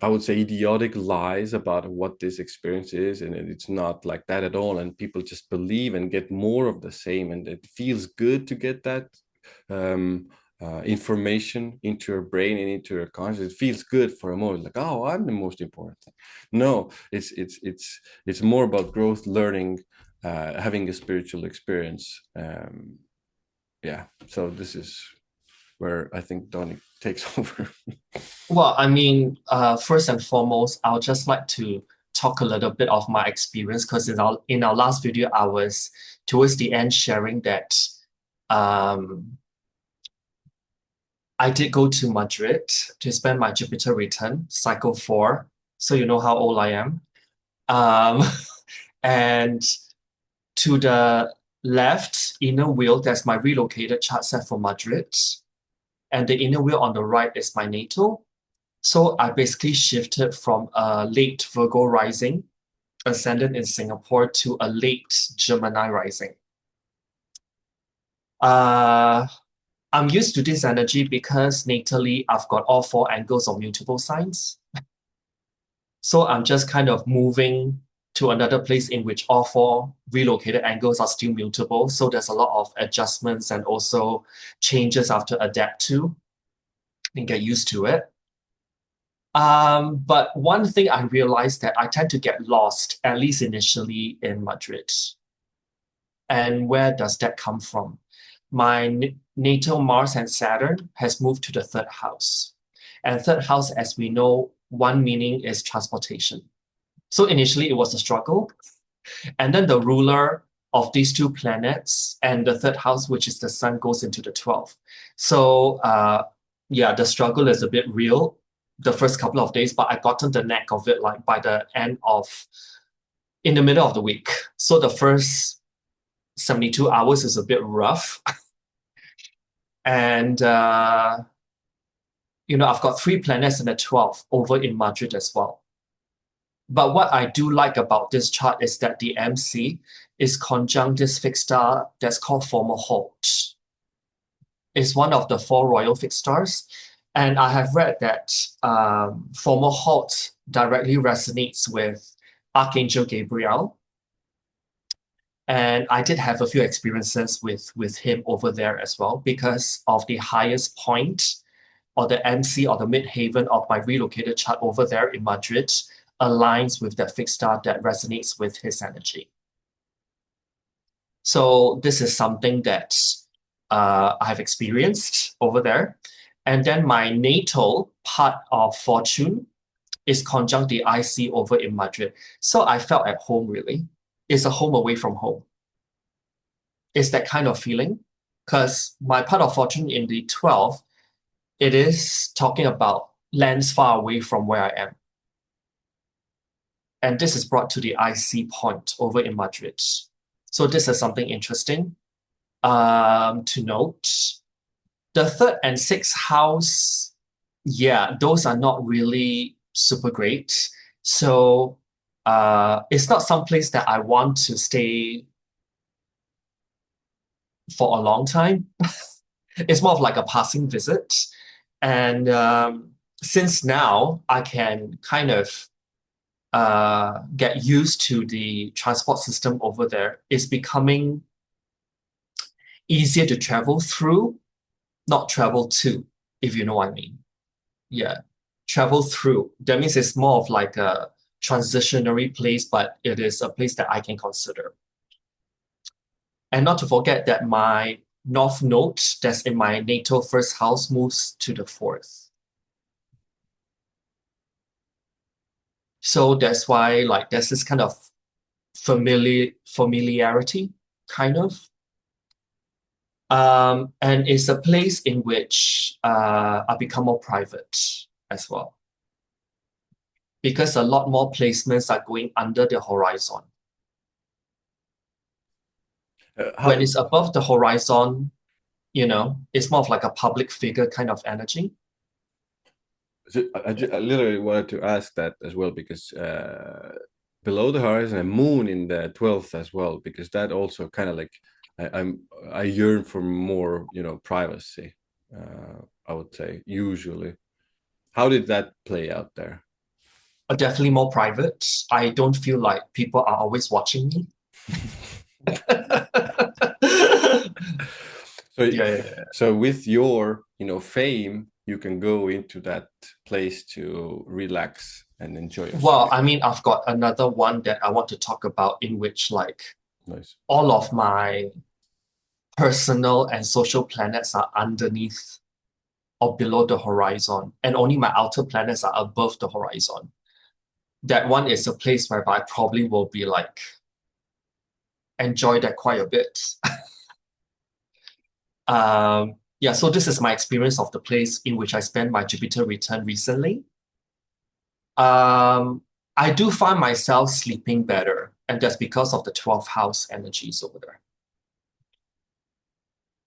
I would say, idiotic lies about what this experience is, and it's not like that at all. And people just believe and get more of the same, and it feels good to get that um, information into your brain and into your conscious. It feels good for a moment, like, oh, I'm the most important thing. No, it's more about growth, learning, having a spiritual experience. Yeah, so this is where I think Donny takes over. Well, I mean, first and foremost, I'll just like to talk a little bit of my experience because in our last video, I was towards the end sharing that um, I did go to Madrid to spend my Jupiter return, cycle 4. So you know how old I am. Um, and to the left inner wheel, that's my relocated chart set for Madrid. And the inner wheel on the right is my natal. So I basically shifted from a late Virgo rising, ascendant in Singapore, to a late Gemini rising. Uh, I'm used to this energy because natally I've got all 4 angles of mutable signs. So I'm just kind of moving to another place in which all 4 relocated angles are still mutable. So there's a lot of adjustments and also changes I have to adapt to and get used to it. But one thing I realized that I tend to get lost, at least initially, in Madrid. And where does that come from? My natal Mars and Saturn has moved to the third house. And third house, as we know, one meaning is transportation. So initially it was a struggle. And then the ruler of these 2 planets and the third house, which is the sun, goes into the 12th. So yeah, the struggle is a bit real the first couple of days, but I gotten the knack of it like by the end of in the middle of the week. So the first 72 hours is a bit rough. And I've got 3 planets in the 12th over in Madrid as well. But what I do like about this chart is that the MC is conjunct this fixed star that's called former halt. It's one of the 4 royal fixed stars. And I have read that former halt directly resonates with Archangel Gabriel. And I did have a few experiences with him over there as well because of the highest point or the MC or the midhaven of my relocated chart over there in Madrid aligns with that fixed star that resonates with his energy. So this is something that I have experienced over there. And then my natal part of fortune is conjunct the IC over in Madrid. So I felt at home, really. It's a home away from home. It's that kind of feeling. Because my part of fortune in the 12th, it is talking about lands far away from where I am. And this is brought to the IC point over in Madrid. So this is something interesting to note. The 3rd and 6th house, yeah, those are not really super great. So it's not someplace that I want to stay for a long time. It's more of like a passing visit. And since now I can kind of get used to the transport system over there, it's becoming easier to travel through, not travel to, if you know what I mean. Yeah, travel through. That means it's more of like a transitionary place, but it is a place that I can consider. And not to forget that my North Node that's in my natal first house moves to the 4th. So that's why like there's this kind of familiarity, kind of. And it's a place in which I become more private as well. Because a lot more placements are going under the horizon. When it's above the horizon, it's more of like a public figure kind of energy. I literally wanted to ask that as well because below the horizon, a moon in the 12th as well, because that also kind of like I yearn for more, privacy. I would say usually. How did that play out there? Definitely more private. I don't feel like people are always watching me. So, yeah. So with your, fame, you can go into that place to relax and enjoy yourself. Well, I mean, I've got another one that I want to talk about in which like nice. All of my personal and social planets are underneath or below the horizon, and only my outer planets are above the horizon. That one is a place where I probably will be like enjoy that quite a bit. Yeah, so this is my experience of the place in which I spent my Jupiter return recently. I do find myself sleeping better, and that's because of the 12th house energies over there,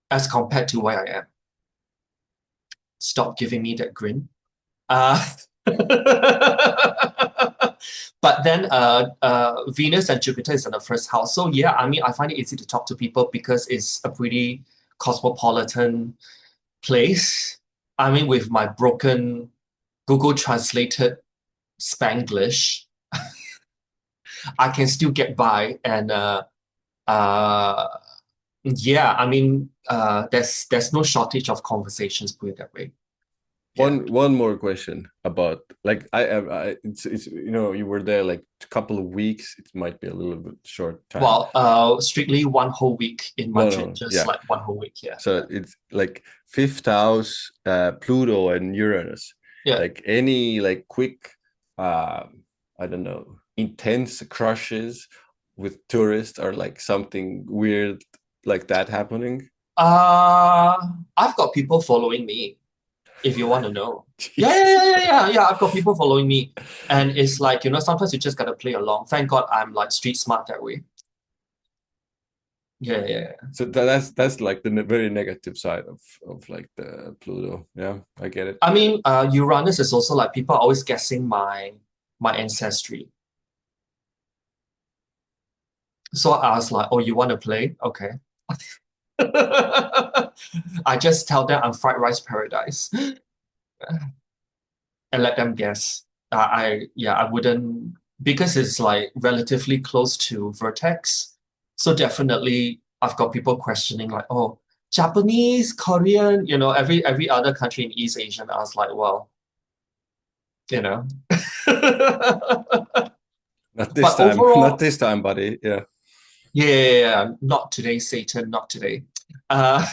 as compared to where I am. Stop giving me that grin. But then Venus and Jupiter is in the first house. So yeah, I mean, I find it easy to talk to people because it's a pretty cosmopolitan place. I mean, with my broken Google translated Spanglish, I can still get by. And yeah, I mean, there's no shortage of conversations, put it that way. Yeah. One more question about like it's you were there like a couple of weeks. It might be a little bit short time. Well, strictly one whole week in Madrid, just like one whole week. Yeah. So it's like 5th house, Pluto and Uranus. Yeah. Like any like quick, I don't know, intense crushes with tourists or like something weird like that happening. I've got people following me. If you want to know. Yeah. I've got people following me. And it's like, sometimes you just gotta play along. Thank God I'm like street smart that way. Yeah, yeah. So that's like the very negative side of like the Pluto. Yeah, I get it. I mean, Uranus is also like people are always guessing my ancestry. So I was like, "Oh, you want to play? Okay." I just tell them I'm fried rice paradise and let them guess. Yeah, I wouldn't because it's like relatively close to Vertex. So definitely I've got people questioning like, oh, Japanese, Korean, every other country in East Asian. I was like, well, you know. Not this But time, not overall, this time, buddy. Yeah. yeah, yeah, yeah, yeah, not today, Satan, not today. Uh,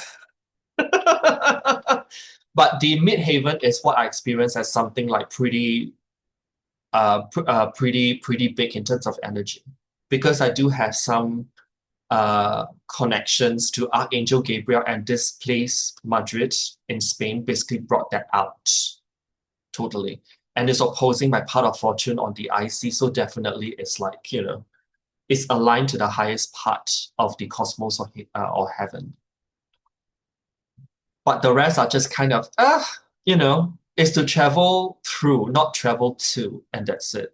but the Midhaven is what I experience as something like pretty big in terms of energy, because I do have some connections to Archangel Gabriel, and this place, Madrid in Spain, basically brought that out totally. And it's opposing my part of fortune on the IC, so definitely it's like, it's aligned to the highest part of the cosmos or heaven. But the rest are just kind of, is to travel through, not travel to, and that's it.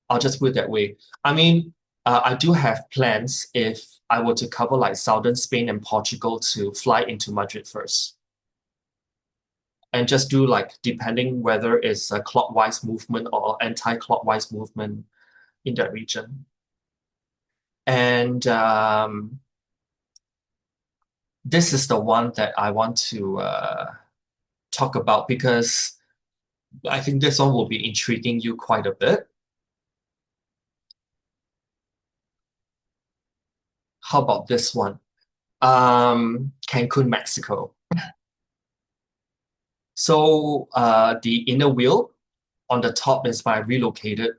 I'll just put it that way. I mean, I do have plans if I were to cover like southern Spain and Portugal to fly into Madrid first and just do like, depending whether it's a clockwise movement or anti-clockwise movement in that region. And this is the one that I want to talk about because I think this one will be intriguing you quite a bit. How about this one? Cancun, Mexico. So the inner wheel on the top is my relocated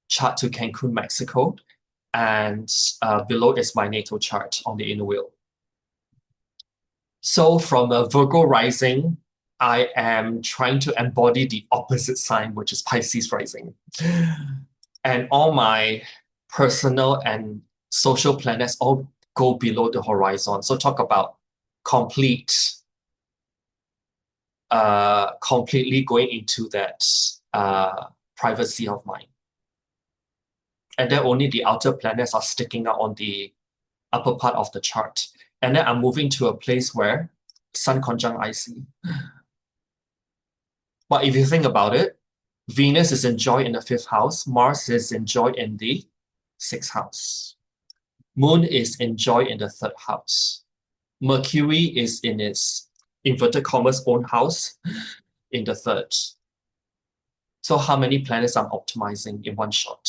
chart to Cancun, Mexico, and below is my natal chart on the inner wheel. So from a Virgo rising, I am trying to embody the opposite sign, which is Pisces rising. And all my personal and social planets all go below the horizon. So talk about complete, completely going into that privacy of mine. And then only the outer planets are sticking out on the upper part of the chart. And then I'm moving to a place where Sun conjunct IC. But if you think about it, Venus is enjoyed in the fifth house, Mars is enjoyed in the sixth house, Moon is enjoyed in the third house, Mercury is in its inverted commas own house in the third. So how many planets I'm optimizing in one shot?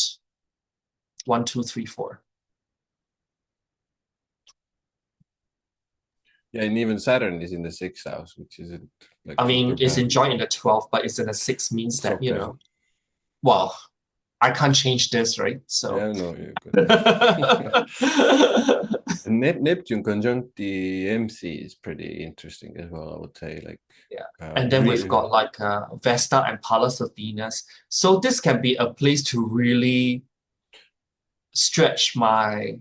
One, two, three, four. Yeah, and even Saturn is in the sixth house, which isn't like I super mean, it's bad. enjoyed in the 12th, but it's in the 6 means It's that, okay. well, I can't change this, right? So Yeah, no, you're good. And Neptune conjunct the MC is pretty interesting as well, I would say. Like, yeah. And then we've got like Vesta and Pallas of Venus. So this can be a place to really stretch my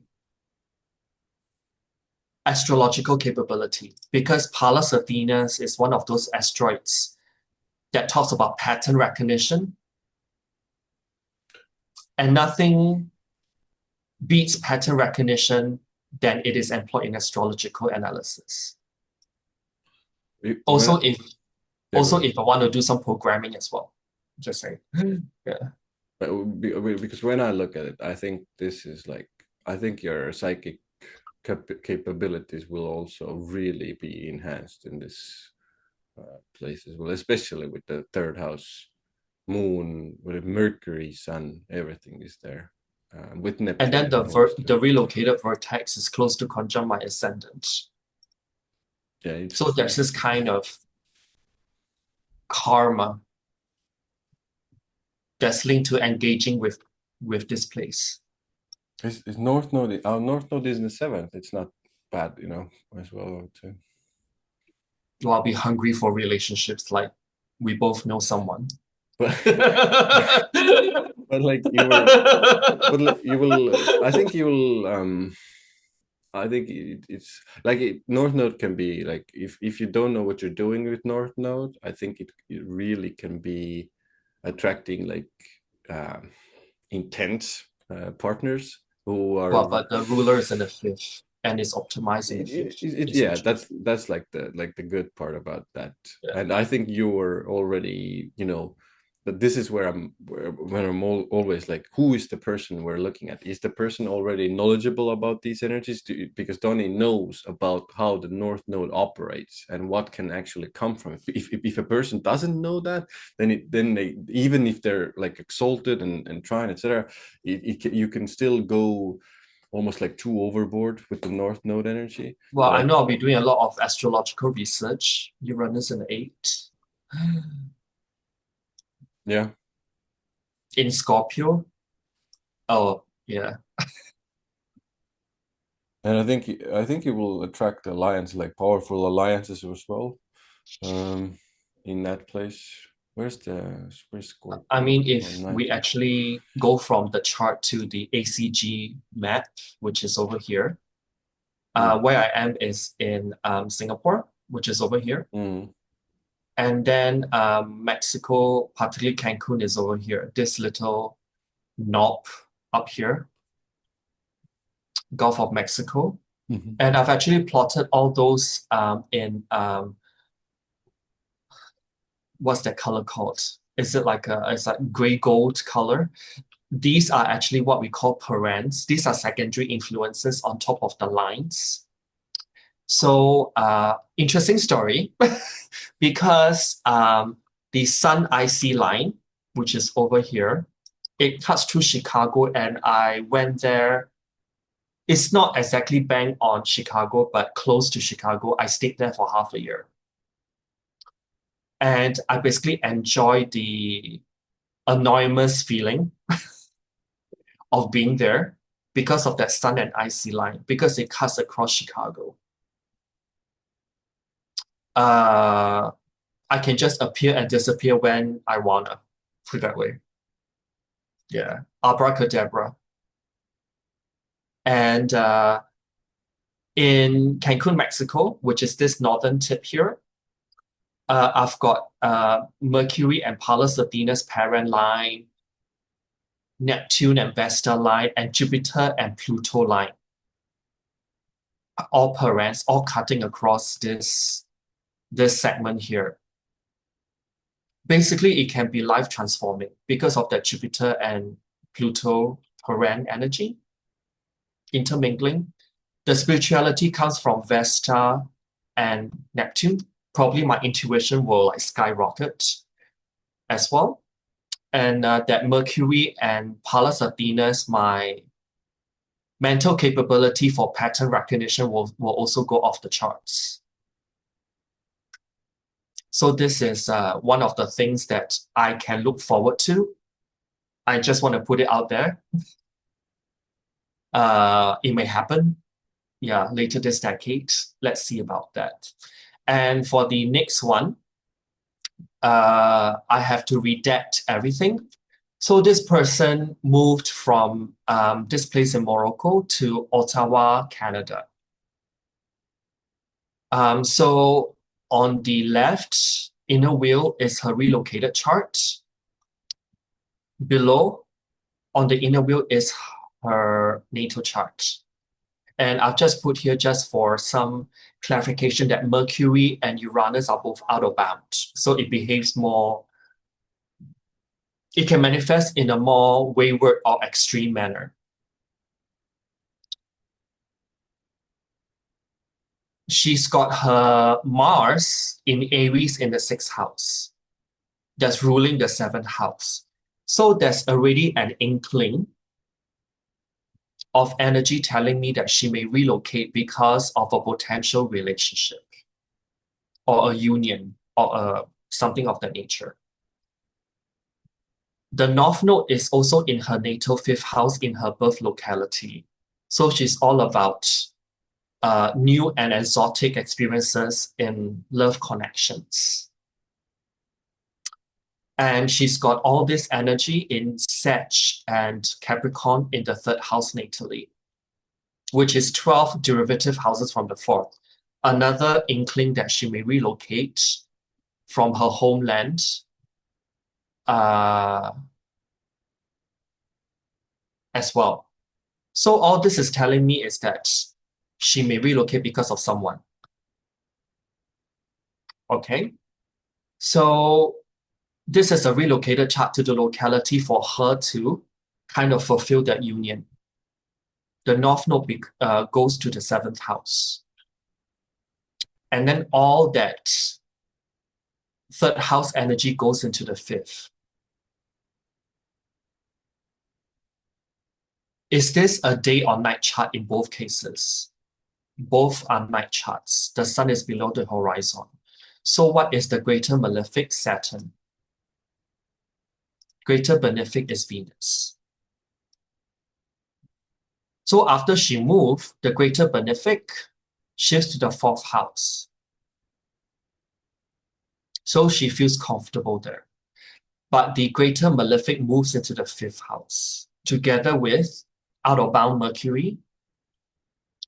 astrological capability, because Pallas of Venus is one of those asteroids that talks about pattern recognition, and nothing beats pattern recognition than it is employed in astrological analysis. when, Also, if yeah, go ahead. if I want to do some programming as well, just saying. Yeah. Because when I look at it, I think this is like, I think your psychic capabilities will also really be enhanced in this place as well, especially with the third house, moon, with Mercury, sun, everything is there. With And then Neptune, of course. the relocated vertex is close to conjunct my ascendant. Yeah, So interesting. there's this kind of karma that's linked to engaging with this place. Is North Node? Our North Node is in the seventh. It's not bad, as well. I would say. Well, I'll be hungry for relationships, like we both know someone. But but like you were, but like, you will. I think you will. I think it's like North Node can be like if you don't know what you're doing with North Node, I think it really can be attracting like um, intense partners who are Well, but the ruler is in the fifth and is optimized in the fifth, yeah, essentially. that's like the good part about that. Yeah. And I think you were already, you know, that this is where when I'm always like, who is the person we're looking at? Is the person already knowledgeable about these energies? Because Donny knows about how the North Node operates and what can actually come from it. If a person doesn't know that, then they, even if they're like exalted and trying, etc., you can still go almost like too overboard with the North Node energy. Well, But I I know I'll be doing a lot of astrological research. Uranus in the eight. yeah, In Scorpio. Oh, yeah. and I think it will attract alliance, like powerful alliances as well. Um, in that place, where's I Scorpio mean, on if we ninth? actually go from the chart to the ACG map, which is over here, Mm, where I am is in Singapore, which is over here. mm, And then Mexico, particularly Cancun, is over here. This little knob up here, Gulf of Mexico. mhm, And I've actually plotted all those in what's that color called? Is it like it's like gray gold color? These are actually what we call parents. These are secondary influences on top of the lines. So interesting story because the Sun IC line, which is over here, it cuts through Chicago, and I went there. It's not exactly bang on Chicago, but close to Chicago. I stayed there for half a year. And I basically enjoyed the anonymous feeling of being there because of that Sun and IC line, because it cuts across Chicago. Uh, I can just appear and disappear when I wanna, put it that way. Yeah, abracadabra. And in Cancun, Mexico, which is this northern tip here, I've got Mercury and Pallas Athena's parent line, Neptune and Vesta line, and Jupiter and Pluto line, all parents, all cutting across this segment here. Basically, it can be life transforming because of that Jupiter and Pluto parent energy intermingling. The spirituality comes from Vesta and Neptune. Probably my intuition will like skyrocket as well. And that Mercury and Pallas Athena's, my mental capability for pattern recognition will also go off the charts. So this is one of the things that I can look forward to. I just want to put it out there. It may happen, yeah, later this decade. Let's see about that. And for the next one, I have to redact everything. So this person moved from this place in Morocco to Ottawa, Canada. So on the left inner wheel is her relocated chart. Below on the inner wheel is her natal chart. And I've just put here just for some clarification that Mercury and Uranus are both out of bound. So it behaves more, it can manifest in a more wayward or extreme manner. She's got her Mars in Aries in the sixth house, that's ruling the seventh house. So there's already an inkling of energy telling me that she may relocate because of a potential relationship or a union or something of that nature. The North Node is also in her natal fifth house in her birth locality. So she's all about new and exotic experiences in love connections. And she's got all this energy in Sag and Capricorn in the third house natally. which is 12 derivative houses from the fourth. Another inkling that she may relocate from her homeland as well. So all this is telling me is that she may relocate because of someone. Okay, so this is a relocated chart to the locality for her to kind of fulfill that union. The North Node goes to the 7th house. And then all that 3rd house energy goes into the 5th. Is this a day or night chart in both cases? Both are night charts. The sun is below the horizon. So what is the greater malefic? Saturn. Greater benefic is Venus. So after she moved, the greater benefic shifts to the 4th house. So she feels comfortable there. But the greater malefic moves into the 5th house, together with out-of-bound Mercury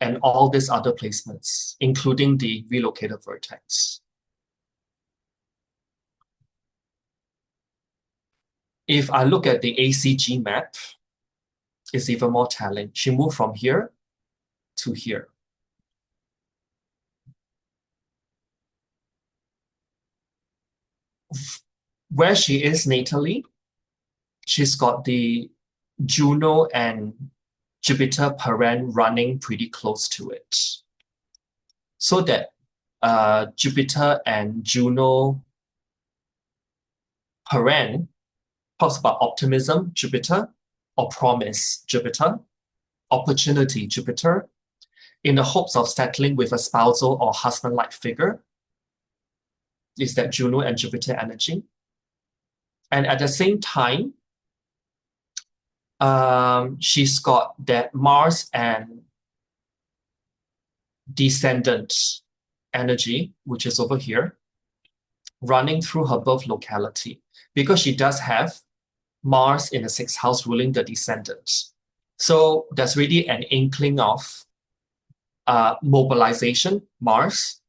and all these other placements, including the relocated vertex. If I look at the ACG map, it's even more telling. She moved from here to here. Where she is natally, she's got the Juno and Jupiter parent running pretty close to it. So that Jupiter and Juno parent talks about optimism, Jupiter, or promise, Jupiter, opportunity, Jupiter, in the hopes of settling with a spousal or husband-like figure, is that Juno and Jupiter energy. And at the same time, she's got that Mars and descendant energy, which is over here, running through her birth locality, because she does have Mars in the 6th house ruling the descendant. So there's really an inkling of mobilization, Mars,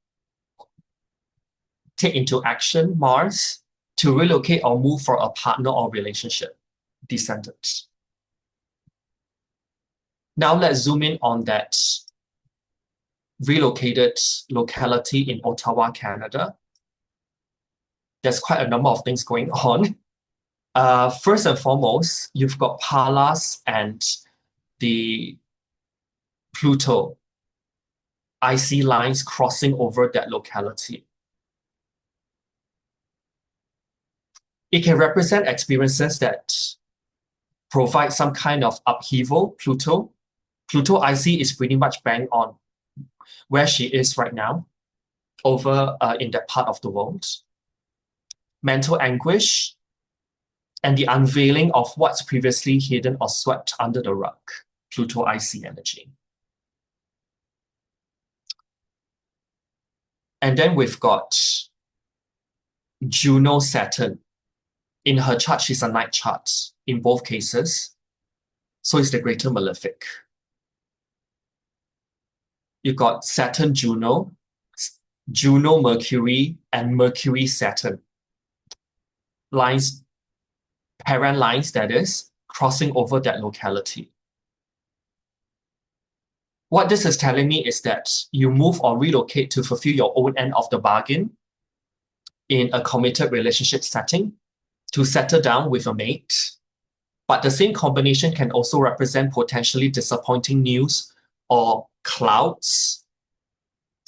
take into action, Mars, to relocate or move for a partner or relationship, descendant. Now let's zoom in on that relocated locality in Ottawa, Canada. There's quite a number of things going on. First and foremost, you've got Pallas and the Pluto IC lines crossing over that locality. It can represent experiences that provide some kind of upheaval, Pluto. Pluto IC is pretty much bang on where she is right now, over in that part of the world. Mental anguish, and the unveiling of what's previously hidden or swept under the rug, Pluto IC energy. And then we've got Juno Saturn. In her chart, she's a night chart in both cases. So it's the greater malefic. You've got Saturn Juno, Juno Mercury, and Mercury Saturn. Lines, parent lines, that is, crossing over that locality. What this is telling me is that you move or relocate to fulfill your own end of the bargain in a committed relationship setting, to settle down with a mate. But the same combination can also represent potentially disappointing news or clouds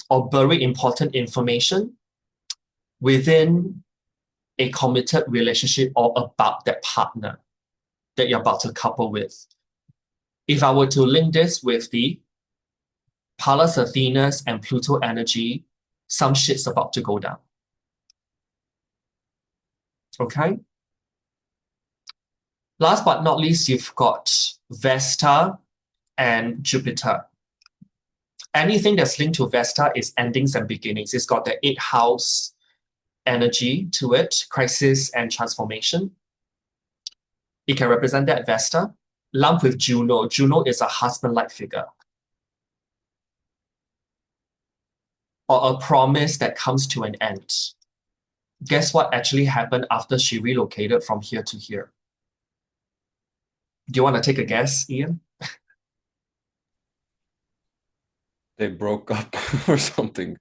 or buried important information within a committed relationship or about that partner that you're about to couple with. If I were to link this with the Pallas Athenas and Pluto energy, some shit's about to go down. Okay? Last but not least, you've got Vesta and Jupiter. Anything that's linked to Vesta is endings and beginnings. It's got the 8th house energy to it, crisis and transformation. It can represent that Vesta. Lump with Juno. Juno is a husband-like figure. or a promise that comes to an end. Guess what actually happened after she relocated from here to here? Do you want to take a guess, Ian? They broke up or something,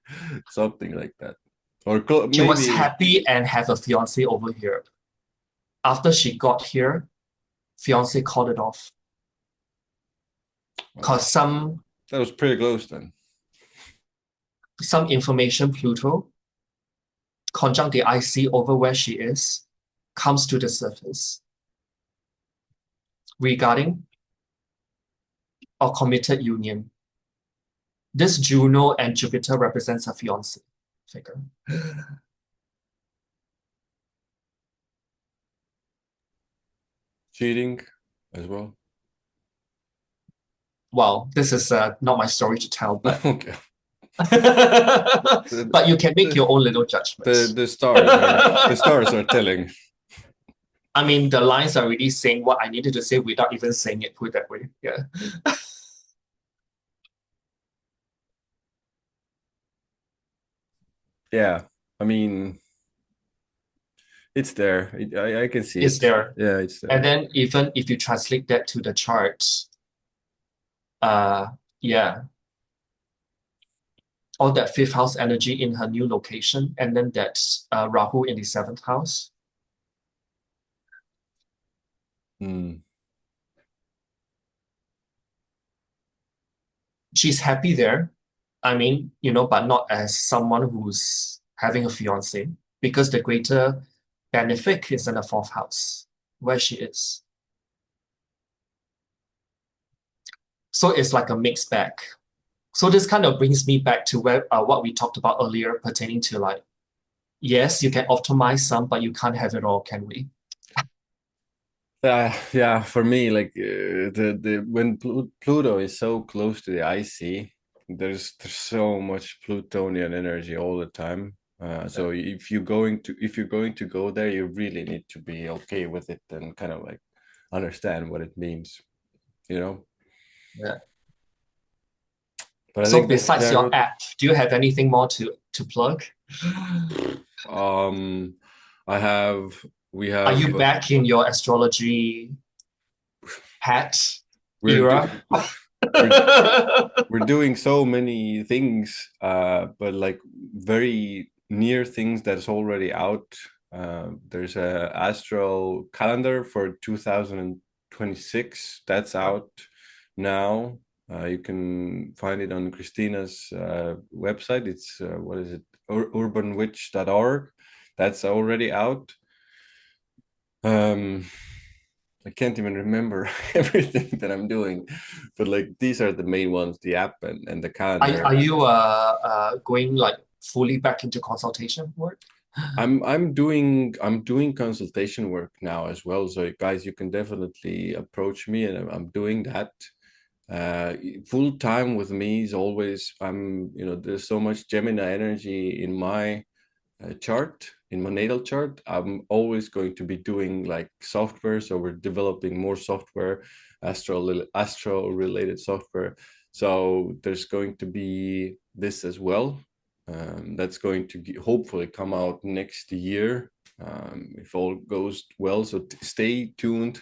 something like that. Or She was maybe, happy and have a fiance over here. After she got here, fiance called it off. wow, Because that was pretty close then. some information Pluto conjunct the IC over where she is comes to the surface regarding a committed union. This Juno and Jupiter represents a fiance figure. Cheating as well. Well, this is not my story to tell, but Okay. but you can make The, your own little judgments. the stars are telling. I mean, the lines are already saying what I needed to say without even saying it, put it that way. Yeah. Yeah, I mean, it's there. I can see It's it. there. Yeah, it's And there. then even if you translate that to the chart, yeah, all that fifth house energy in her new location, and then that Rahu in the seventh house. Mm. She's happy there. I mean, but not as someone who's having a fiance, because the greater benefic is in the fourth house, where she is. So it's like a mixed bag. So this kind of brings me back to where what we talked about earlier pertaining to like, yes, you can optimize some, but you can't have it all, can we? Yeah, for me, like the when Pluto is so close to the IC, there's so much Plutonian energy all the time. So if you're going to go there, you really need to be okay with it and kind of like understand what it means, you know. Yeah. But I So think that besides yeah, your app, do you have anything more to plug? um, I have we Are have you back in your astrology hat we're do, era? we're we're doing so many things, but like very near things that's already out. There's a astro calendar for 2026 that's out now. You can find it on Christina's website. It's what is it? Urbanwitch.org. That's already out. Um, I can't even remember everything that I'm doing, but like these are the main ones: the app and the Are calendar. you going like fully back into consultation work? I'm doing consultation work now as well. So guys, you can definitely approach me, and I'm doing that. Full time with me is always there's so much Gemini energy in my chart, in my natal chart. I'm always going to be doing like software, so we're developing more software, astro related software. So there's going to be this as well. That's going to hopefully come out next year, if all goes well. So stay tuned,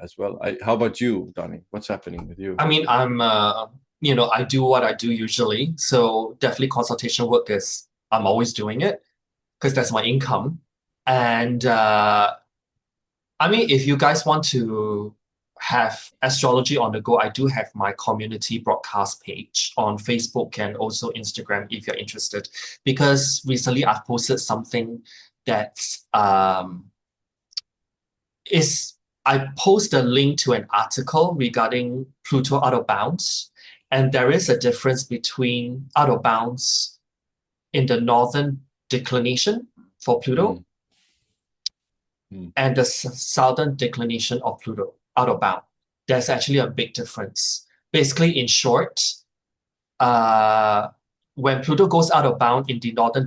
as well. How about you, Donny? What's happening with you? I mean, I do what I do usually. So definitely consultation work is, I'm always doing it because that's my income. And I mean, if you guys want to have astrology on the go, I do have my community broadcast page on Facebook and also Instagram if you're interested. Because recently I've posted something that is I post a link to an article regarding Pluto out of bounds, and there is a difference between out of bounds in the northern declination for Pluto Mm, mm, and the southern declination of Pluto out of bound. There's actually a big difference. Basically, in short, uh, when Pluto goes out of bound in the northern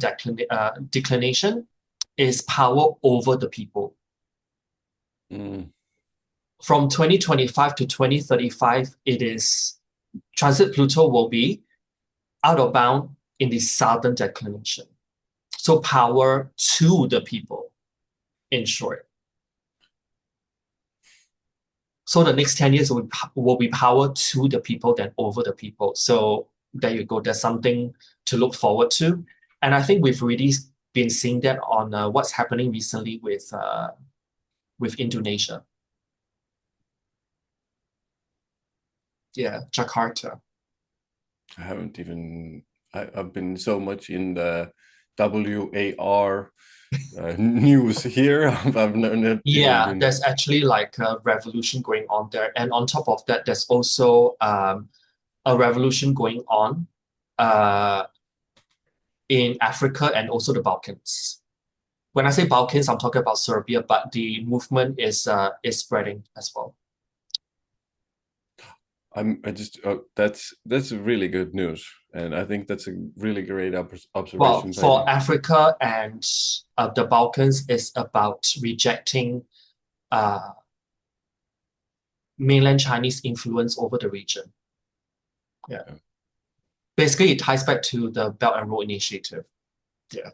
declination, is power over the people. mm, From 2025 to 2035, it is transit Pluto will be out of bound in the southern declination. So power to the people, in short. So the next 10 years will be power to the people than over the people. So there you go. There's something to look forward to. And I think we've really been seeing that on what's happening recently with Indonesia. Yeah, Jakarta. I haven't even. I've been so much in the WAR news here. I've not even Yeah, been. there's actually like a revolution going on there. And on top of that, there's also a revolution going on uh, in Africa and also the Balkans. When I say Balkans, I'm talking about Serbia, but the movement is spreading as well. I just that's really good news, and I think that's a really great Well, observation by for you. Africa and the Balkans, is about rejecting uh, mainland Chinese influence over the region. Yeah. Yeah. Basically, it ties back to the Belt and Road Initiative. Yeah.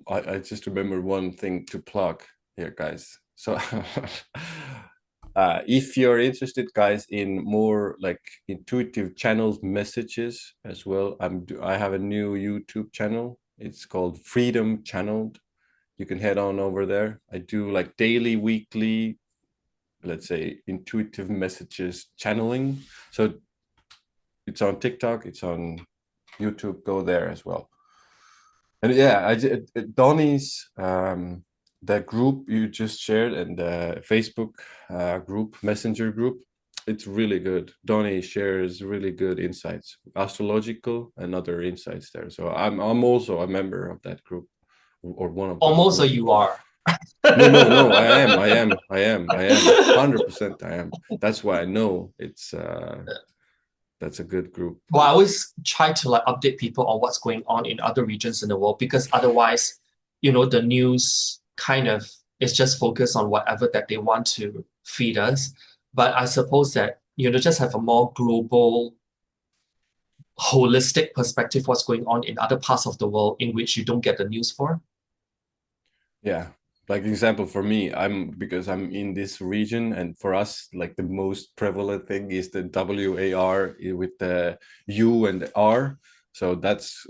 I just remember one thing to plug here, guys. So, if you're interested, guys, in more like intuitive channeled messages as well, I have a new YouTube channel. It's called Freedom Channeled. You can head on over there. I do like daily, weekly, let's say, intuitive messages channeling. So it's on TikTok, it's on YouTube. Go there as well. And yeah, Donny's the group you just shared and the Facebook group, Messenger group, it's really good. Donny shares really good insights, astrological and other insights there. So I'm also a member of that group or one of those Almost so groups. you are. No. I am 100%. I am. That's why I know it's that's a good group. Well, I always try to like update people on what's going on in other regions in the world because otherwise, the news kind of is just focused on whatever that they want to feed us. But I suppose that, just have a more global, holistic perspective what's going on in other parts of the world in which you don't get the news for. Yeah, like example for me, because I'm in this region, and for us, like the most prevalent thing is the WAR with the U and the R. So that's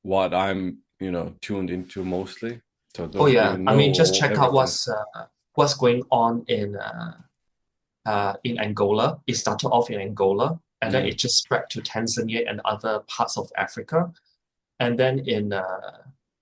what I'm, tuned into mostly. So I Oh don't yeah, even I know mean, just check out everything. what's going on in Angola. It started off in Angola, and then Mm. it just spread to Tanzania and other parts of Africa. And then in